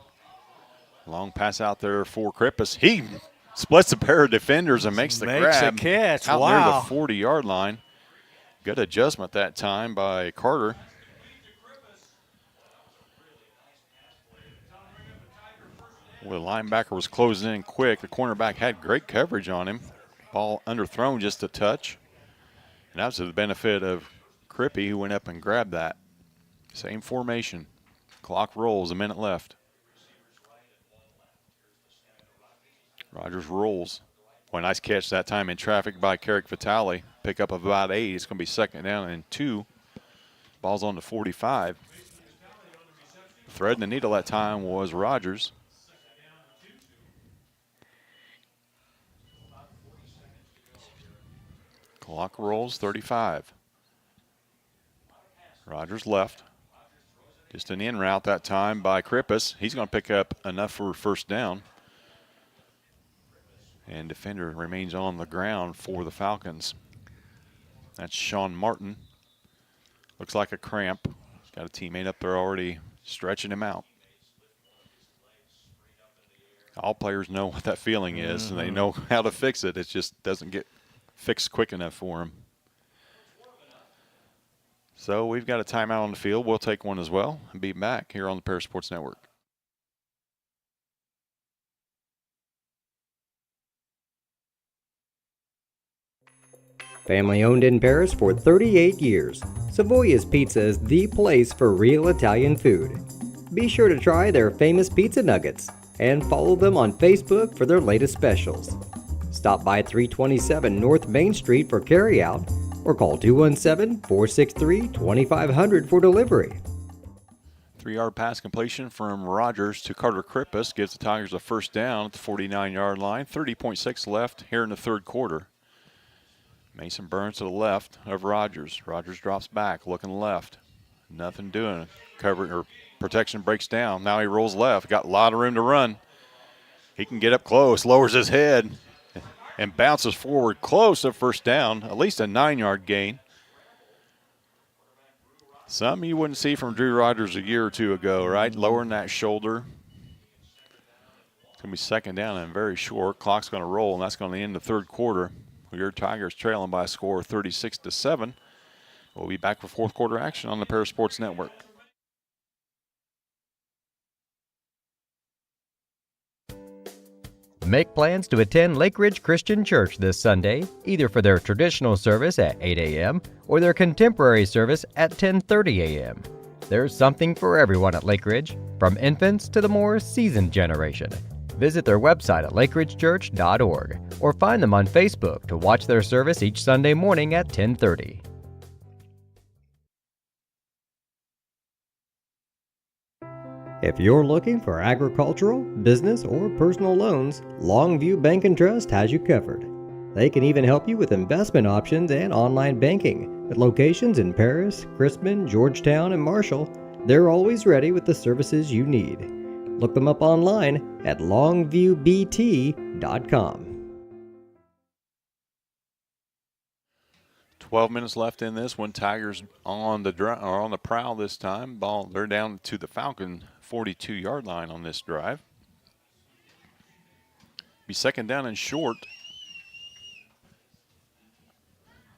Long pass out there for Krippus. He splits a pair of defenders and makes the grab. A catch. Out Wow. near the 40-yard line. Good adjustment that time by Carter. Well, the linebacker was closing in quick. The cornerback had great coverage on him. Ball underthrown just a touch. And that was to the benefit of Krippy, who went up and grabbed that. Same formation. Clock rolls, a minute left. Rogers rolls. Boy, nice catch that time in traffic by Carrick Vitale. Pick up of about 8. It's going to be 2nd down and 2. Ball's on the 45. Threading the needle that time was Rogers. Clock rolls, 35. Rogers left. Just an in route that time by Krippus. He's going to pick up enough for 1st down. And defender remains on the ground for the Falcons. That's Sean Martin. Looks like a cramp. Got a teammate up there already stretching him out. All players know what that feeling is, and they know how to fix it. It just doesn't get fixed quick enough for him. So we've got a timeout on the field. We'll take one as well and be back here on the Paris Sports Network. Family owned in Paris for 38 years, Savoya's Pizza is the place for real Italian food. Be sure to try their famous pizza nuggets and follow them on Facebook for their latest specials. Stop by 327 North Main Street for carryout or call 217-463-2500 for delivery. 3-yard pass completion from Rogers to Carter Krippus gives the Tigers a 1st down at the 49-yard line. 30.6 left here in the 3rd quarter. Mason Burns to the left of Rogers. Rogers drops back, looking left. Nothing doing. Cover or protection breaks down. Now he rolls left. Got a lot of room to run. He can get up close, lowers his head, and bounces forward close to 1st down. At least a 9-yard gain. Some you wouldn't see from Drew Rogers a year or two ago, right? Lowering that shoulder. It's going to be 2nd down and very short. Clock's going to roll, and that's going to end the 3rd quarter. Your Tigers trailing by a score of 36-7. We'll be back for 4th quarter action on the Paris Sports Network. Make plans to attend Lake Ridge Christian Church this Sunday, either for their traditional service at 8 a.m. or their contemporary service at 10:30 a.m. There's something for everyone at Lake Ridge, from infants to the more seasoned generation. Visit their website at lakeridgechurch.org or find them on Facebook to watch their service each Sunday morning at 10:30. If you're looking for agricultural, business, or personal loans, Longview Bank and Trust has you covered. They can even help you with investment options and online banking. With locations in Paris, Crispin, Georgetown, and Marshall, they're always ready with the services you need. Look them up online at longviewbt.com. 12 minutes left in this one. Tigers on the prowl this time. Ball, they're down to the Falcon 42-yard line on this drive. Be 2nd down and short.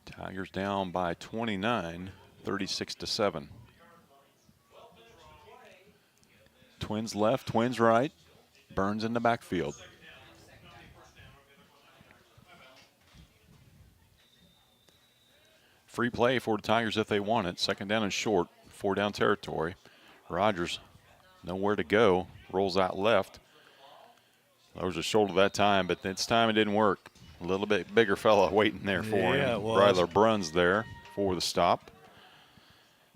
Tigers down by 29, 36-7. Twins left, Twins right. Burns in the backfield. Free play for the Tigers if they want it. 2nd down and short, 4-down territory. Rogers, nowhere to go, rolls out left. Lowers his shoulder that time, but this time it didn't work. A little bit bigger fella waiting there for him. Ryler Bruns there for the stop.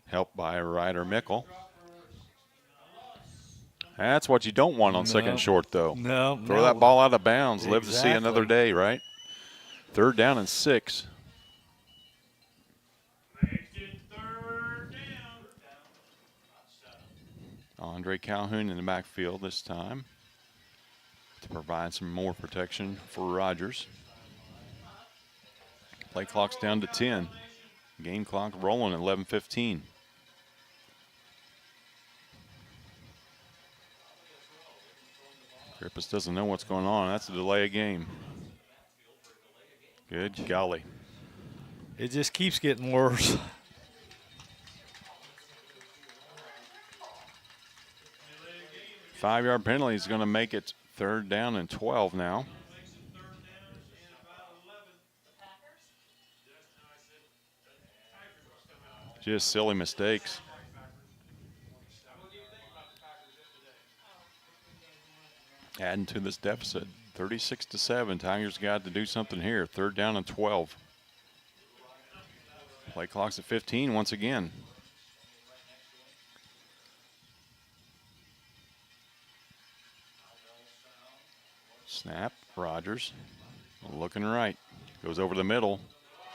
Helped by Ryder Mickle. That's what you don't want on 2nd and short, though. Throw that ball out of bounds. Live to see another day, right? 3rd down and 6. Andre Calhoun in the backfield this time to provide some more protection for Rogers. Play clock's down to 10. Game clock rolling at 11:15. Grippus doesn't know what's going on. That's a delay of game. Good golly. It just keeps getting worse. Five-yard penalty is going to make it 3rd down and 12 now. Just silly mistakes. Adding to this deficit, 36-7. Tigers got to do something here. 3rd down and 12. Play clock's at 15 once again. Snap, Rogers, looking right, goes over the middle.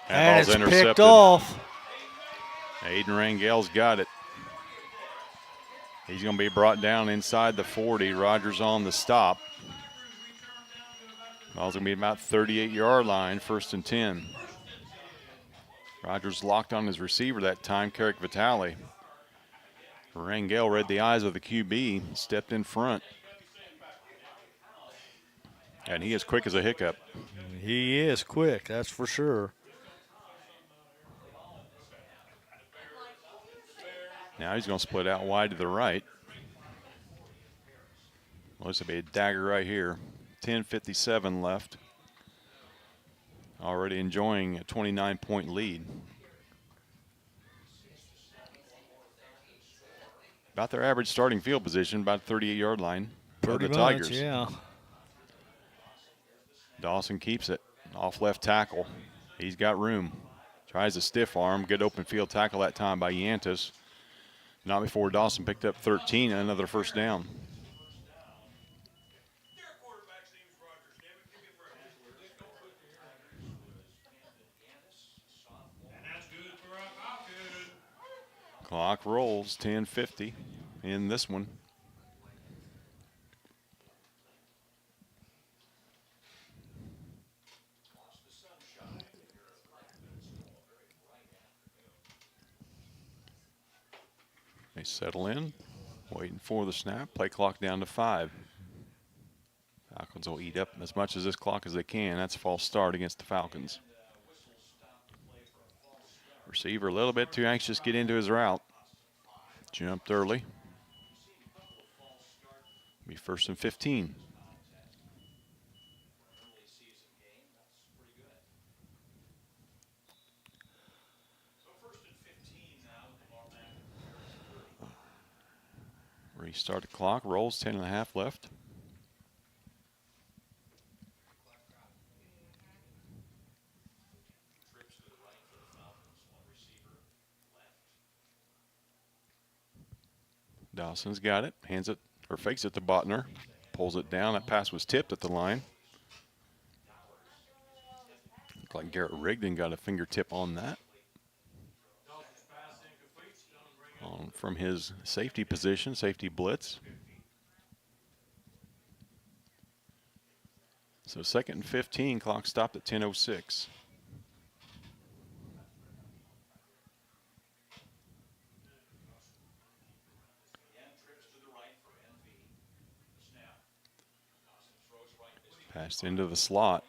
And ball's it's intercepted. picked off. Aiden Rangel's got it. He's going to be brought down inside the 40. Rogers on the stop. Ball's going to be about 38-yard line, 1st and 10. Rogers locked on his receiver that time, Carrick Vitale. Rangel read the eyes of the QB, stepped in front. And he is quick as a hiccup. He is quick, that's for sure. Now he's going to split out wide to the right. Well, this will be a dagger right here. 10:57 left. Already enjoying a 29-point lead. About their average starting field position, about 38-yard line for the Tigers. Yeah. Dawson keeps it. Off left tackle. He's got room. Tries a stiff arm. Good open field tackle that time by Yantis. Not before Dawson picked up 13 and another 1st down. Clock rolls, 10:50 in this one. They settle in, waiting for the snap. Play clock down to 5. Falcons will eat up as much as this clock as they can. That's a false start against the Falcons. Receiver a little bit too anxious to get into his route. Jumped early. Be 1st and 15. Restart the clock, rolls, 10.5 left. Dawson's got it, hands it, or fakes it to Botner, pulls it down. That pass was tipped at the line. Looked like Garrett Rigdon got a fingertip on that. From his safety position, safety blitz. So 2nd and 15, clock stopped at 10:06. Passed into the slot.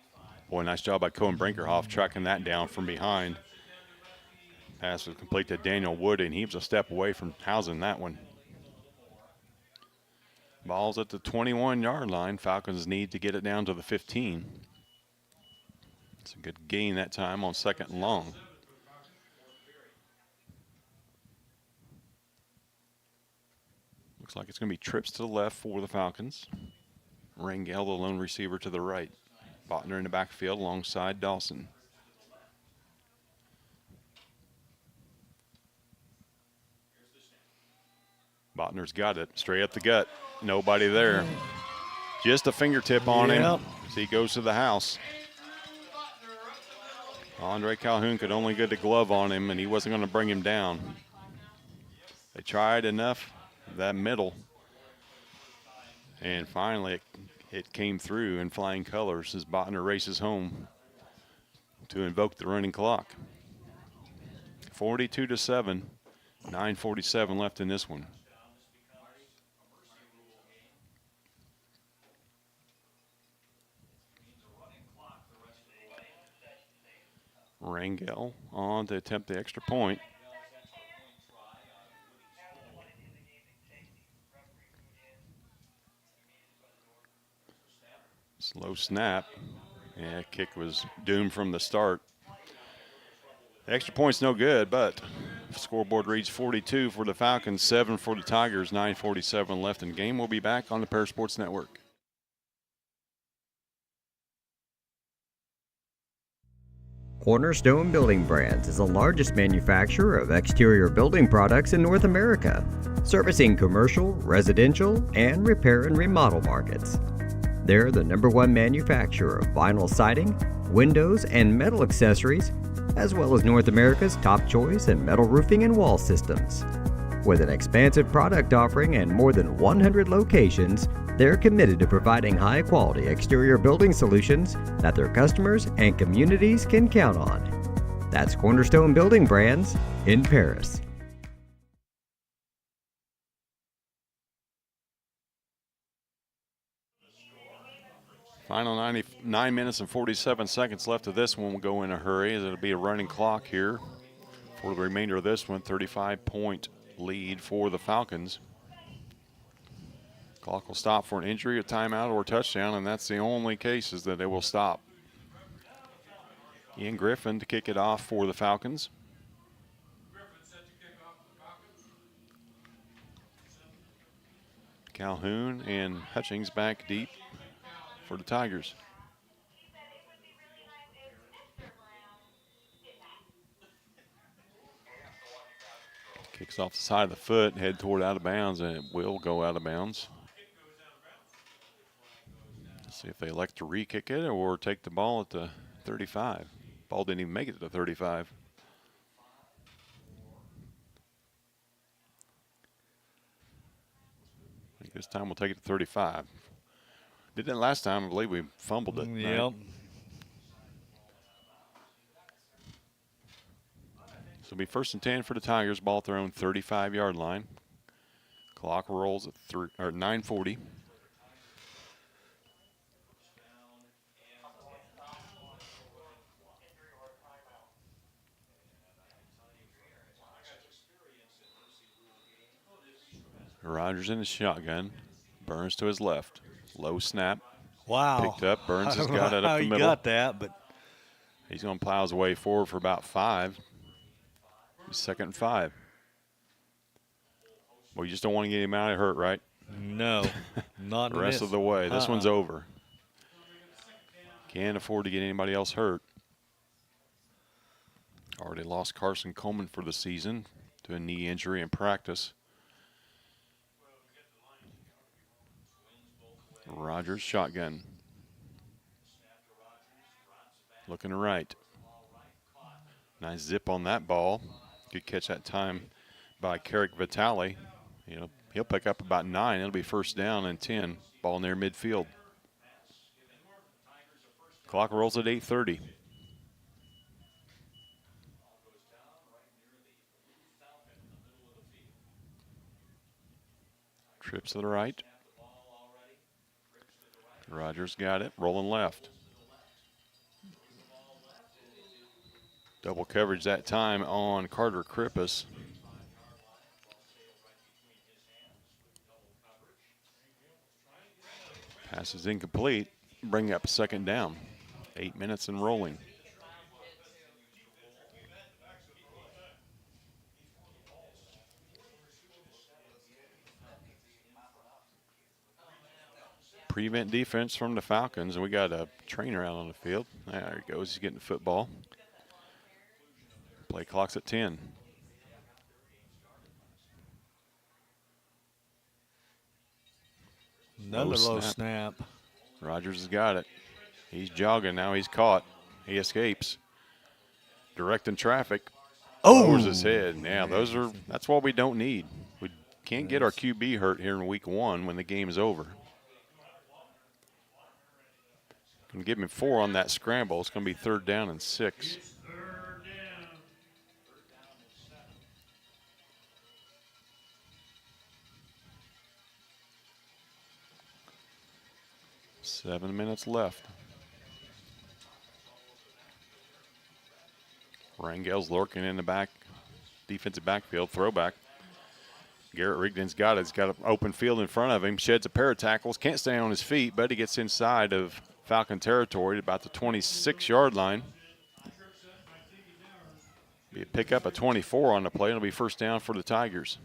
Boy, nice job by Cohen Brinkerhoff tracking that down from behind. Pass was complete to Daniel Wood, and he was a step away from housing that one. Ball's at the 21-yard line. Falcons need to get it down to the 15. It's a good gain that time on 2nd and long. Looks like it's going to be trips to the left for the Falcons. Rangel, the lone receiver, to the right. Botner in the backfield alongside Dawson. Botner's got it. Straight up the gut. Nobody there. Just a fingertip on him as he goes to the house. Andre Calhoun could only get a glove on him, and he wasn't going to bring him down. They tried enough that middle. And finally, it came through in flying colors as Botner races home to invoke the running clock. 42-7, 9:47 left in this one. Rangel on to attempt the extra point. Slow snap. Yeah, kick was doomed from the start. The extra point's no good, but scoreboard reads 42 for the Falcons, 7 for the Tigers, 9:47 left in the game. We'll be back on the Paris Sports Network. Cornerstone Building Brands is the largest manufacturer of exterior building products in North America, servicing commercial, residential, and repair and remodel markets. They're the #1 manufacturer of vinyl siding, windows, and metal accessories, as well as North America's top choice in metal roofing and wall systems. With an expansive product offering and more than 100 locations, they're committed to providing high-quality exterior building solutions that their customers and communities can count on. That's Cornerstone Building Brands in Paris. Final 9 minutes and 47 seconds left of this one. We'll go in a hurry as it'll be a running clock here for the remainder of this one. 35-point lead for the Falcons. Clock will stop for an injury, a timeout, or a touchdown, and that's the only cases that it will stop. Ian Griffin to kick it off for the Falcons. Calhoun and Hutchings back deep for the Tigers. Kicks off the side of the foot, head toward out of bounds, and it will go out of bounds. Let's see if they elect to re-kick it or take the ball at the 35. Ball didn't even make it to the 35. I think this time we'll take it to 35. Did that last time. I believe we fumbled it. Yep. Right? So it'll be 1st and 10 for the Tigers. Ball at their own 35-yard line. Clock rolls at 9:40. Rogers in the shotgun. Burns to his left. Low snap. Wow. Picked up. Burns has got it how up the he middle. got that, but He's going to plow his way forward for about 5. 2nd and 5. Well, you just don't want to get him out of hurt, right? no, not The rest of the way. This one's over. Can't afford to get anybody else hurt. Already lost Carson Coleman for the season to a knee injury in practice. Rogers shotgun. Looking right. Nice zip on that ball. Good catch that time by Carrick Vitale. He'll pick up about 9. It'll be 1st down and 10. Ball near midfield. Clock rolls at 8:30. Trips to the right. Rogers got it, rolling left. Double coverage that time on Carter Krippus. Pass is incomplete, bring up 2nd down. 8 minutes and rolling. Prevent defense from the Falcons, and we got a trainer out on the field. There he goes, he's getting the football. Play clock's at 10. Another low snap. Rogers has got it. He's jogging now. He's caught. He escapes. Directing traffic. Lowers his head. Yeah, that's what we don't need. Can't get our QB hurt here in week 1 when the game is over. Going to give him 4 on that scramble. It's going to be 3rd down and 6. Seven minutes left. Rangel's lurking in the back, defensive backfield, throwback. Garrett Rigdon's got it. He's got an open field in front of him. Sheds a pair of tackles. Can't stay on his feet, but he gets inside of Falcon territory at about the 26-yard line. Be a pickup of 24 on the play. It'll be 1st down for the Tigers.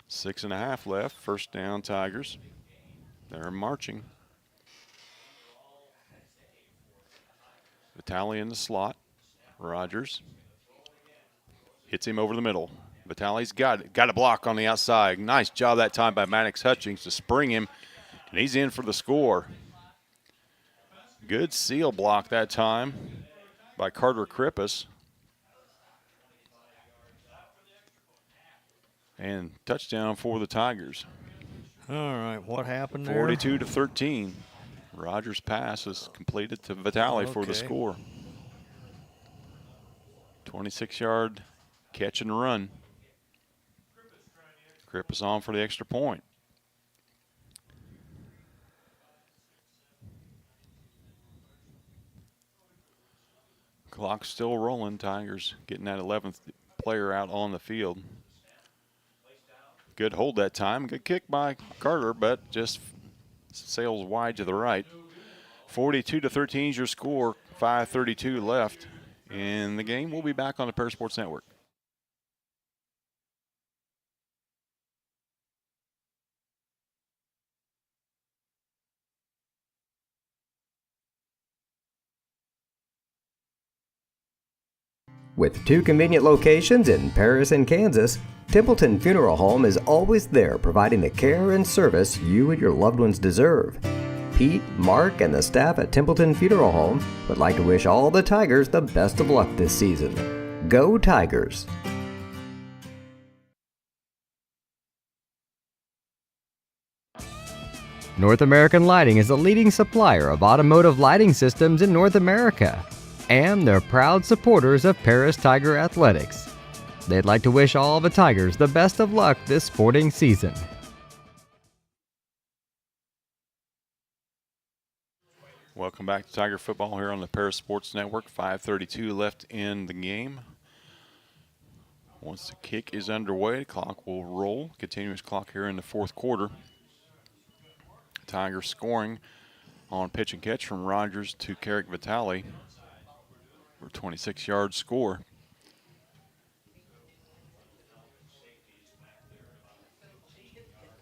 6.5 left. 1st down, Tigers. They're marching. Vitale in the slot. Rogers hits him over the middle. Vitale's got it. Got a block on the outside. Nice job that time by Maddox Hutchings to spring him, and he's in for the score. Good seal block that time by Carter Krippus. And touchdown for the Tigers. All right, what happened there? 42-13. Rogers' pass is completed to Vitale for the score. 26-yard catch and run. Krippus on for the extra point. Clock's still rolling. Tigers getting that 11th player out on the field. Good hold that time. Good kick by Carter, but just sails wide to the right. 42-13 is your score. 5:32 left in the game. We'll be back on the Paris Sports Network. With 2 convenient locations in Paris and Kansas, Templeton Funeral Home is always there providing the care and service you and your loved ones deserve. Pete, Mark, and the staff at Templeton Funeral Home would like to wish all the Tigers the best of luck this season. Go Tigers! North American Lighting is a leading supplier of automotive lighting systems in North America, and they're proud supporters of Paris Tiger Athletics. They'd like to wish all the Tigers the best of luck this sporting season. Welcome back to Tiger Football here on the Paris Sports Network. 5:32 left in the game. Once the kick is underway, the clock will roll. Continuous clock here in the 4th quarter. Tigers scoring on pitch and catch from Rogers to Carrick Vitale for a 26-yard score.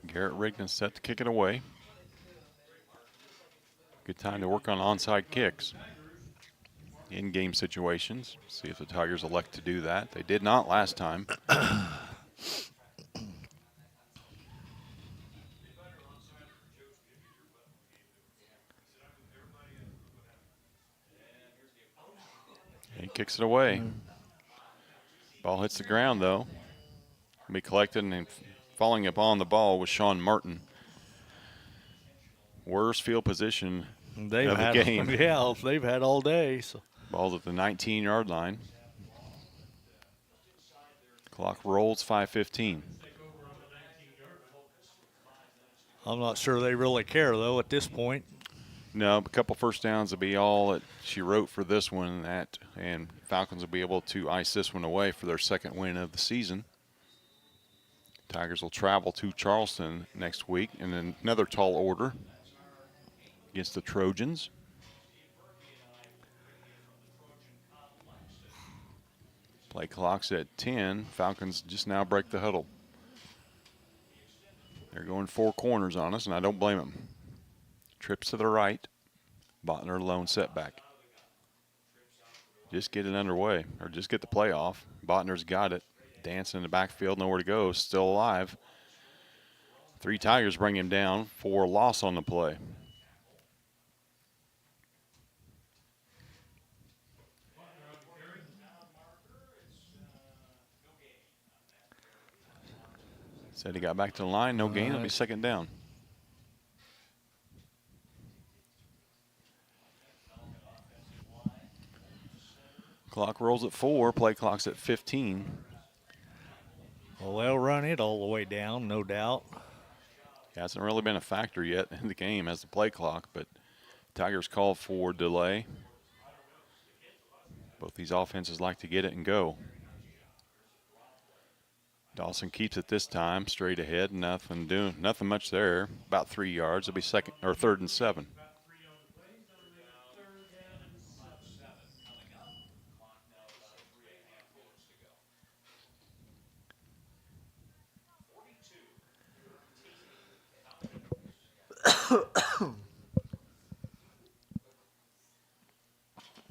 Garrett Rigdon set to kick it away. Good time to work on onside kicks in game situations. See if the Tigers elect to do that. They did not last time. He kicks it away. Ball hits the ground, though. Be collected, and falling upon the ball was Sean Martin. Worst field position of the game. Yeah, they've had all day. So. Ball's at the 19-yard line. Clock rolls. 5:15. I'm not sure they really care, though, at this point. No, a couple 1st downs will be all that she wrote for this one, and Falcons will be able to ice this one away for their 2nd win of the season. Tigers will travel to Charleston next week in another tall order against the Trojans. Play clock's at 10. Falcons just now break the huddle. They're going 4 corners on us, and I don't blame them. Trips to the right. Botner lone setback. Just get it underway, or just get the play off. Botner's got it. Dancing in the backfield, nowhere to go, still alive. 3 Tigers bring him down for loss on the play. Said he got back to the line. No gain. It'll be second down. Clock rolls at 4. Play clock's at 15. Well, they'll run it all the way down, no doubt. Hasn't really been a factor yet in the game as the play clock, but Tigers called for delay. Both these offenses like to get it and go. Dawson keeps it this time, straight ahead, nothing much there. About 3 yards. It'll be third and 7.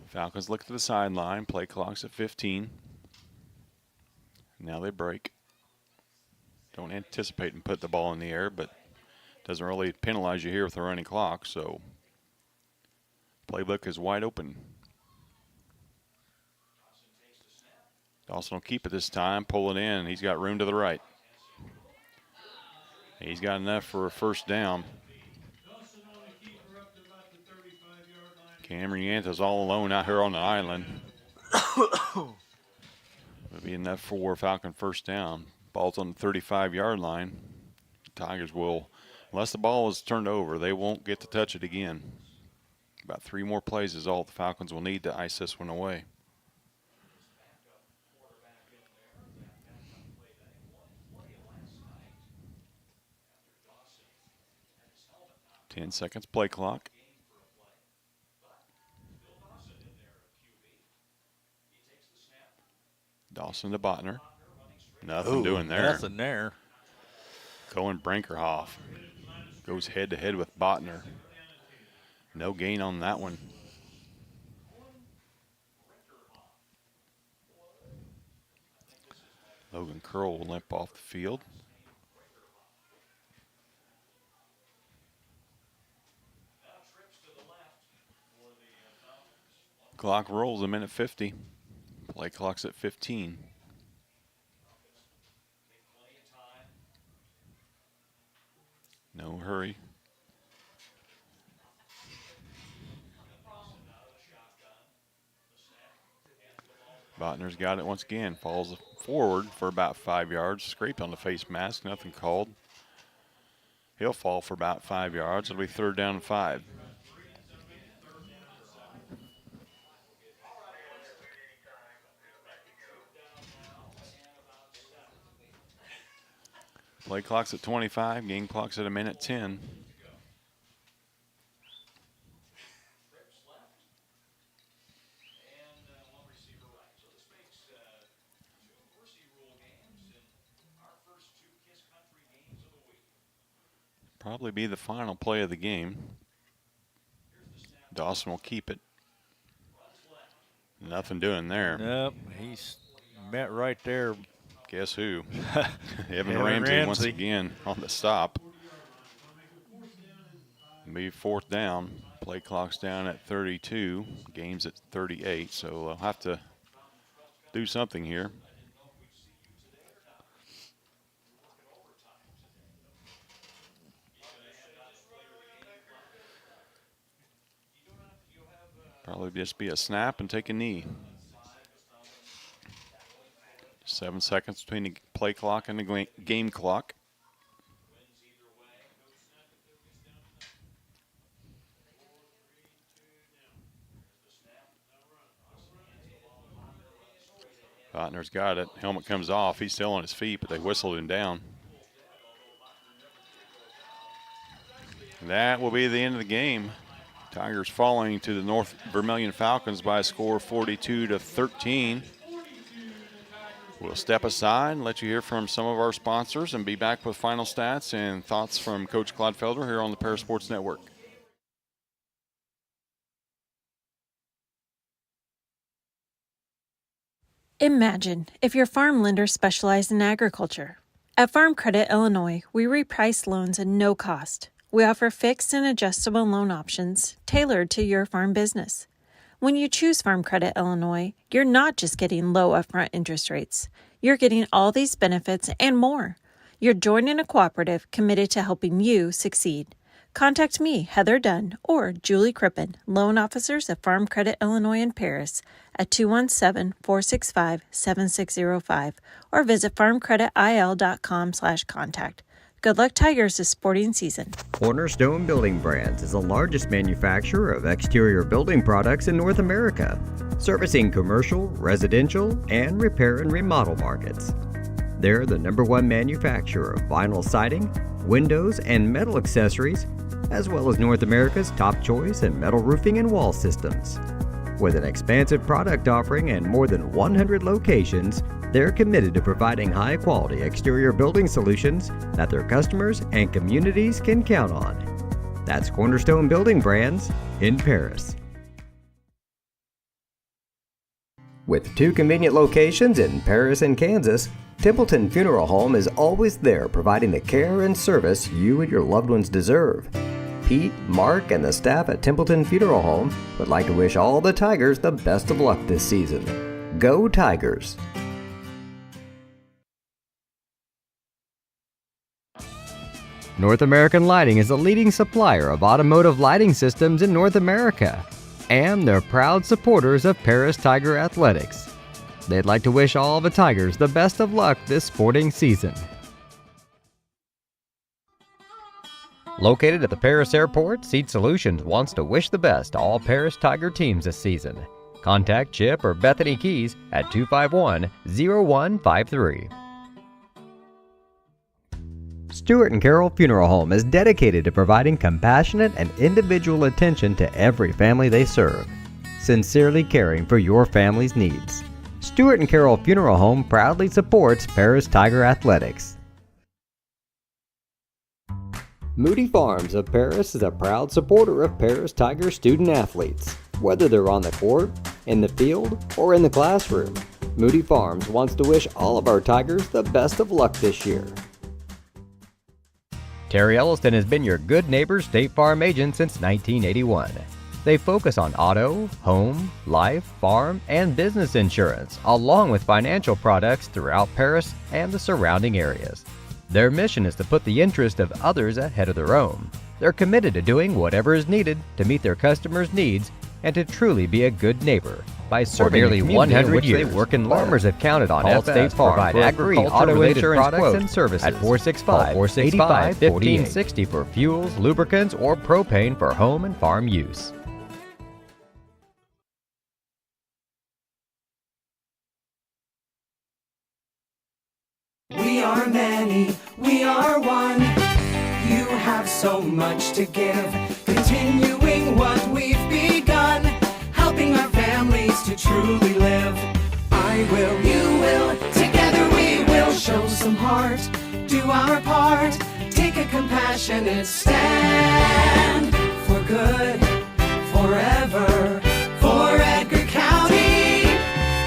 Falcons look to the sideline. Play clock's at 15. Now they break. Don't anticipate and put the ball in the air, but doesn't really penalize you here with the running clock, so playbook is wide open. Dawson will keep it this time, pull it in. He's got room to the right. He's got enough for a first down. Cameron Yanta's all alone out here on the island. Would be enough for Falcon first down. Ball's on the 35-yard line. Tigers will, unless the ball is turned over, they won't get to touch it again. About 3 more plays is all the Falcons will need to ice this one away. Ten seconds play clock. Dawson to Botner. Nothing doing there. Nothing there. Cohen Brankerhoff goes head-to-head with Botner. No gain on that one. Logan Curl will limp off the field. Clock rolls a minute 50. Play clock's at 15. No hurry. Botner's got it once again. Falls forward for about 5 yards. Scraped on the face mask. Nothing called. He'll fall for about 5 yards. It'll be third down and 5. Play clock's at 25. Game clock's at a minute 10. Probably be the final play of the game. Dawson will keep it. Nothing doing there. Nope, he's met right there. Guess who? Evan Ramsey once again on the stop. Be fourth down. Play clock's down at 32. Game's at 38, so they'll have to do something here. Probably just be a snap and take a knee. 7 seconds between the play clock and the game clock. Botner's got it. Helmet comes off. He's still on his feet, but they whistled him down. That will be the end of the game. Tigers falling to the North Vermillion Falcons by a score of 42-13. We'll step aside and let you hear from some of our sponsors and be back with final stats and thoughts from Coach Clodfelder here on the Parasports Network. Imagine if your farm lender specialized in agriculture. At Farm Credit Illinois, we reprice loans at no cost. We offer fixed and adjustable loan options tailored to your farm business. When you choose Farm Credit Illinois, you're not just getting low upfront interest rates. You're getting all these benefits and more. You're joining a cooperative committed to helping you succeed. Contact me, Heather Dunn, or Julie Crippen, loan officers at Farm Credit Illinois in Paris at 217-465-7605 or visit farmcreditil.com/contact. Good luck, Tigers, this sporting season. Cornerstone Building Brands is the largest manufacturer of exterior building products in North America, servicing commercial, residential, and repair and remodel markets. They're the #1 manufacturer of vinyl siding, windows, and metal accessories, as well as North America's top choice in metal roofing and wall systems. With an expansive product offering and more than 100 locations, they're committed to providing high-quality exterior building solutions that their customers and communities can count on. That's Cornerstone Building Brands in Paris. With 2 convenient locations in Paris and Kansas, Templeton Funeral Home is always there providing the care and service you and your loved ones deserve. Pete, Mark, and the staff at Templeton Funeral Home would like to wish all the Tigers the best of luck this season. Go Tigers! North American Lighting is a leading supplier of automotive lighting systems in North America, and they're proud supporters of Paris Tiger Athletics. They'd like to wish all the Tigers the best of luck this sporting season. Located at the Paris Airport, Seed Solutions wants to wish the best to all Paris Tiger teams this season. Contact Chip or Bethany Keys at 251-0153. Stuart and Carol Funeral Home is dedicated to providing compassionate and individual attention to every family they serve, sincerely caring for your family's needs. Stuart and Carol Funeral Home proudly supports Paris Tiger Athletics. Moody Farms of Paris is a proud supporter of Paris Tiger student athletes. Whether they're on the court, in the field, or in the classroom, Moody Farms wants to wish all of our Tigers the best of luck this year. Terry Elliston has been your good neighbor State Farm agent since 1981. They focus on auto, home, life, farm, and business insurance, along with financial products throughout Paris and the surrounding areas. Their mission is to put the interest of others ahead of their own. They're committed to doing whatever is needed to meet their customers' needs and to truly be a good neighbor. By serving nearly 100 years, they work and farmers have counted on State Farm provide agri, auto insurance products and services at 465-465-1560 for fuels, lubricants, or propane for home and farm use. We are many, we are one. You have so much to give, continuing what we've begun, helping our families to truly live. I will, you will, together we will show some heart, do our part, take a compassionate stand for good, forever, for Edgar County,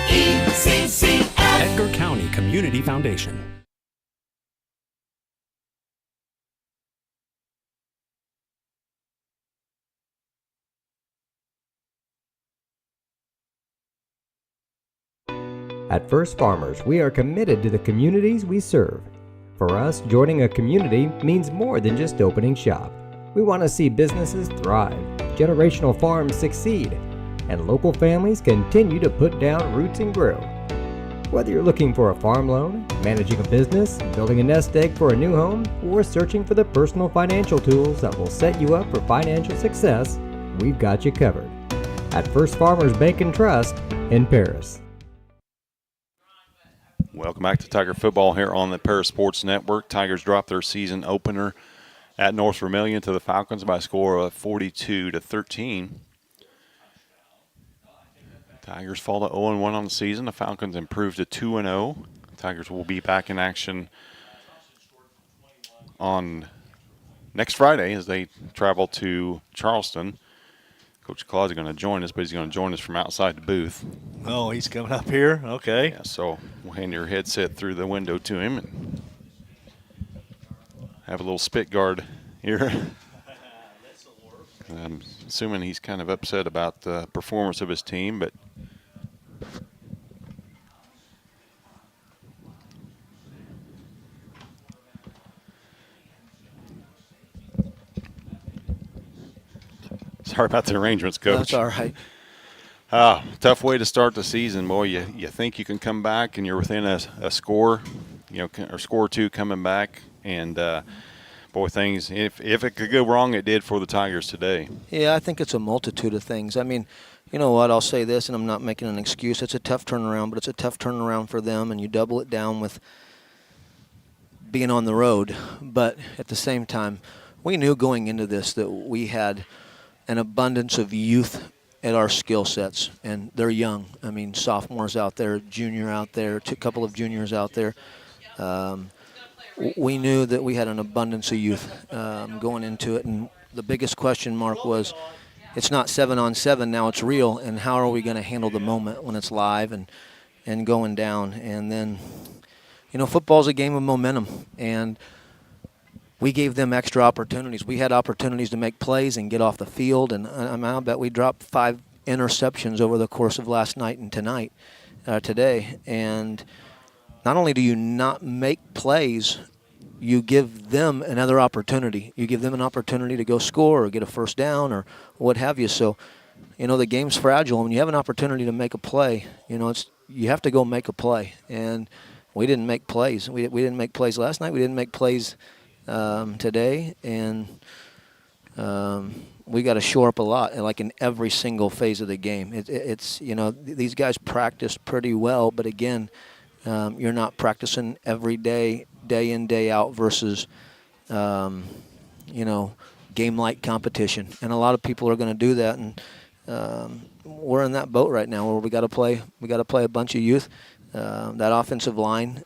ECCF. Edgar County Community Foundation. At First Farmers, we are committed to the communities we serve. For us, joining a community means more than just opening shop. We want to see businesses thrive, generational farms succeed, and local families continue to put down roots and grow. Whether you're looking for a farm loan, managing a business, building a nest egg for a new home, or searching for the personal financial tools that will set you up for financial success, we've got you covered. At First Farmers Bank and Trust in Paris. Welcome back to Tiger Football here on the Paris Sports Network. Tigers dropped their season opener at North Vermillion to the Falcons by a score of 42-13. Tigers fall to 0-1 on the season. The Falcons improved to 2-0. Tigers will be back in action on next Friday as they travel to Charleston. Coach Claus is going to join us, but he's going to join us from outside the booth. Oh, he's coming up here? Okay. Yeah, so we'll hand your headset through the window to him and have a little spit guard here. I'm assuming he's kind of upset about the performance of his team, but Sorry about the arrangements, Coach. That's all right. Tough way to start the season, boy. You think you can come back and you're within a score, or score or two coming back, and boy, things if it could go wrong, it did for the Tigers today. Yeah, I think it's a multitude of things. I mean, you know what? I'll say this, and I'm not making an excuse. It's a tough turnaround, but it's a tough turnaround for them, and you double it down with being on the road. But at the same time, we knew going into this that we had an abundance of youth at our skill sets, and they're young. I mean, sophomores out there, junior out there, a couple of juniors out there. We knew that we had an abundance of youth going into it, and the biggest question mark was, it's not 7-on-7 now, it's real, and how are we going to handle the moment when it's live and going down? And then, you know, football's a game of momentum, and we gave them extra opportunities. We had opportunities to make plays and get off the field, and I bet we dropped 5 interceptions over the course of last night and today. And not only do you not make plays, you give them another opportunity. You give them an opportunity to go score or get a first down or what have you. So, you know, the game's fragile. When you have an opportunity to make a play, you know, you have to go make a play. And we didn't make plays. We didn't make plays last night. We didn't make plays today. And we got to shore up a lot, like in every single phase of the game. It's you know, these guys practice pretty well, but again, you're not practicing every day in, day out versus, you know, game-like competition. And a lot of people are going to do that, and we're in that boat right now where we got to play a bunch of youth. That offensive line,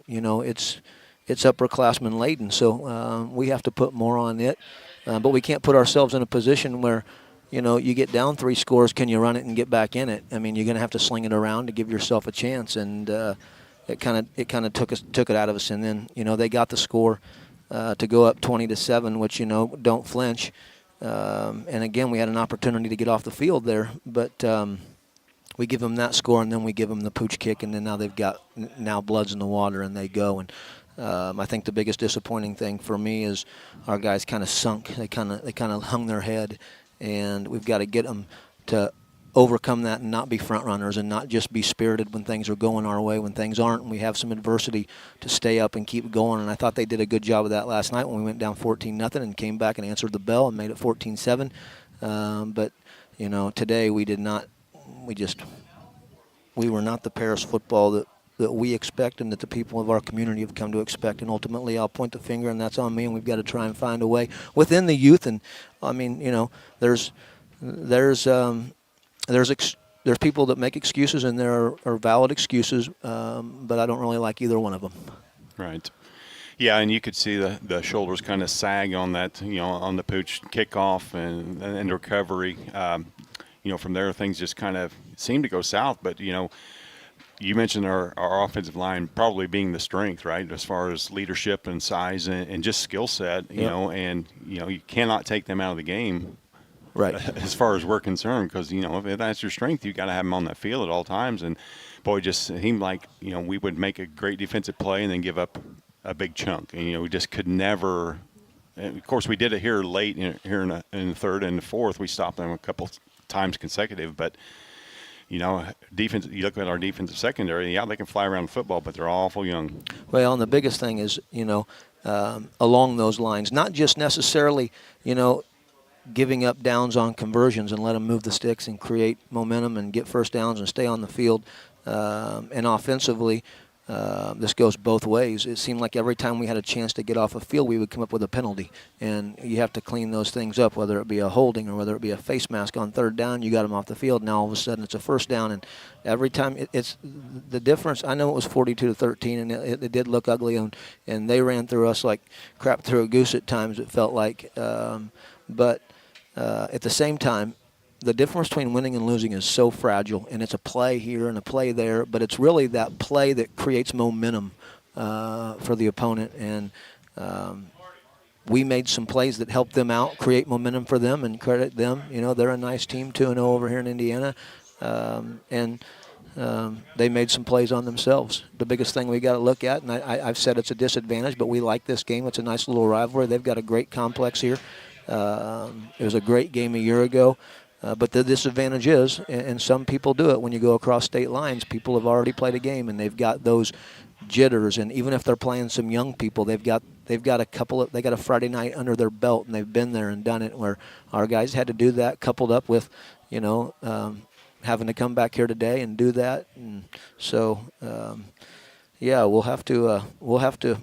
you know, it's upperclassmen laden, so we have to put more on it. But we can't put ourselves in a position where, you know, you get down 3 scores, can you run it and get back in it? I mean, you're going to have to sling it around to give yourself a chance, and it kind of took it out of us. And then, you know, they got the score to go up 20-7, which, you know, don't flinch. And again, we had an opportunity to get off the field there, but we give them that score, and then we give them the pooch kick, and then now they've got blood's in the water, and they go. And I think the biggest disappointing thing for me is our guys kind of sunk. They kind of hung their head, and we've got to get them to overcome that and not be front runners and not just be spirited when things are going our way, when things aren't, and we have some adversity to stay up and keep going. And I thought they did a good job of that last night when we went down 14-0 and came back and answered the bell and made it 14-7. But, you know, today we did not. We were not the Paris football that we expect and that the people of our community have come to expect. And ultimately, I'll point the finger, and that's on me, and we've got to try and find a way within the youth. And, I mean, you know, there's people that make excuses, and there are valid excuses, but I don't really like either one of them. Right. Yeah, and you could see the shoulders kind of sag on that, you know, on the pooch kickoff and recovery. You know, from there, things just kind of seemed to go south. But, you know, you mentioned our offensive line probably being the strength, right, as far as leadership and size and just skill set, you know, and, you know, you cannot take them out of the game. Right. As far as we're concerned, because, you know, if that's your strength, you got to have them on that field at all times. And, boy, it just seemed like, you know, we would make a great defensive play and then give up a big chunk. And, you know, we just could never – of course, we did it here late, here in the third and the fourth. We stopped them a couple times consecutive. But, you know, defense. You look at our defensive secondary, yeah, they can fly around the football, but they're awful young. Well, and the biggest thing is, you know, along those lines, not just necessarily, you know, giving up downs on conversions and let them move the sticks and create momentum and get first downs and stay on the field. And offensively, this goes both ways. It seemed like every time we had a chance to get off a field, we would come up with a penalty. And you have to clean those things up, whether it be a holding or whether it be a face mask on third down. You got them off the field. Now all of a sudden it's a first down. And every time it's the difference. I know it was 42-13, and it did look ugly. And they ran through us like crap through a goose at times, it felt like. But at the same time, the difference between winning and losing is so fragile, and it's a play here and a play there, but it's really that play that creates momentum for the opponent. And we made some plays that helped them out, create momentum for them, and credit them. You know, they're a nice team, 2-0 over here in Indiana, and they made some plays on themselves. The biggest thing we got to look at, and I've said it's a disadvantage, but we like this game. It's a nice little rivalry. They've got a great complex here. It was a great game a year ago. But the disadvantage is, and some people do it when you go across state lines, people have already played a game and they've got those jitters, and even if they're playing some young people, they've got a Friday night under their belt, and they've been there and done it. Where our guys had to do that, coupled up with, having to come back here today and do that, and so we'll have to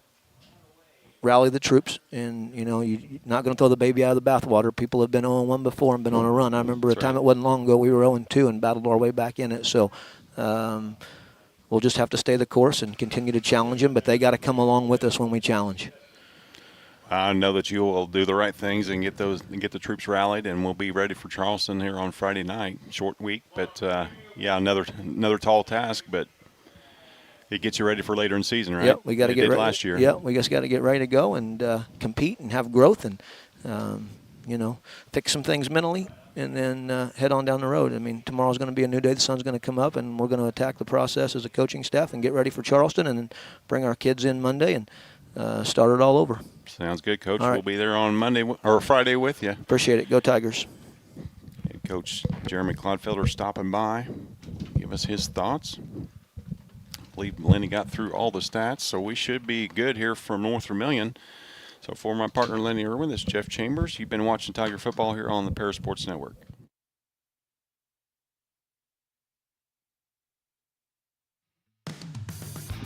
rally the troops, and you're not going to throw the baby out of the bathwater. People have been 0-1 before and been on a run. I remember a time it wasn't long ago we were 0-2 and battled our way back in it. So we'll just have to stay the course and continue to challenge them, but they got to come along with us when we challenge. I know that you will do the right things and get the troops rallied, and we'll be ready for Charleston here on Friday night. Short week, but another tall task, but it gets you ready for later in season, right? Yep, we got to get ready. Last year. Yeah, we just got to get ready to go and compete and have growth and fix some things mentally, and then head on down the road. I mean, tomorrow's going to be a new day. The sun's going to come up, and we're going to attack the process as a coaching staff and get ready for Charleston, and then bring our kids in Monday and start it all over. Sounds good, Coach. All right. We'll be there on Monday or Friday with you. Appreciate it. Go Tigers. Head Coach Jeremy Clodfelder stopping by, give us his thoughts. I believe Lenny got through all the stats, so we should be good here from North Vermillion. So for my partner Lenny Irwin, this is Jeff Chambers. You've been watching Tiger football here on the Paris Sports Network.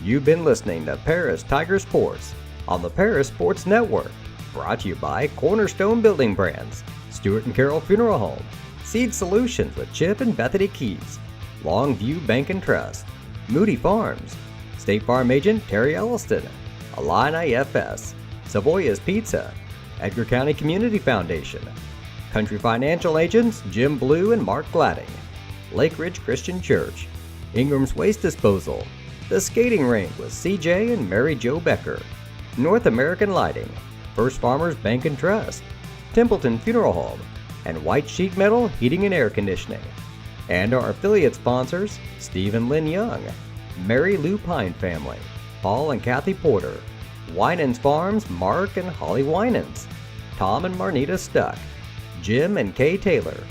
You've been listening to Paris Tiger Sports on the Paris Sports Network, brought to you by Cornerstone Building Brands, Stewart & Carroll Funeral Home, Seed Solutions with Chip and Bethany Keys, Longview Bank and Trust, Moody Farms, State Farm Agent Terry Elliston, Illini FS, Savoya's Pizza, Edgar County Community Foundation, Country Financial Agents Jim Blue and Mark Gladding, Lake Ridge Christian Church, Ingram's Waste Disposal, The Skating Rink with CJ and Mary Jo Becker, North American Lighting, First Farmers Bank and Trust, Templeton Funeral Home, and White Sheet Metal Heating and Air Conditioning. And our affiliate sponsors, Steve and Lynn Young, Mary Lou Pine Family, Paul and Kathy Porter, Winans Farms, Mark and Holly Winans, Tom and Marnita Stuck, Jim and Kay Taylor,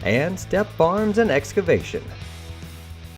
and Step Farms and Excavation.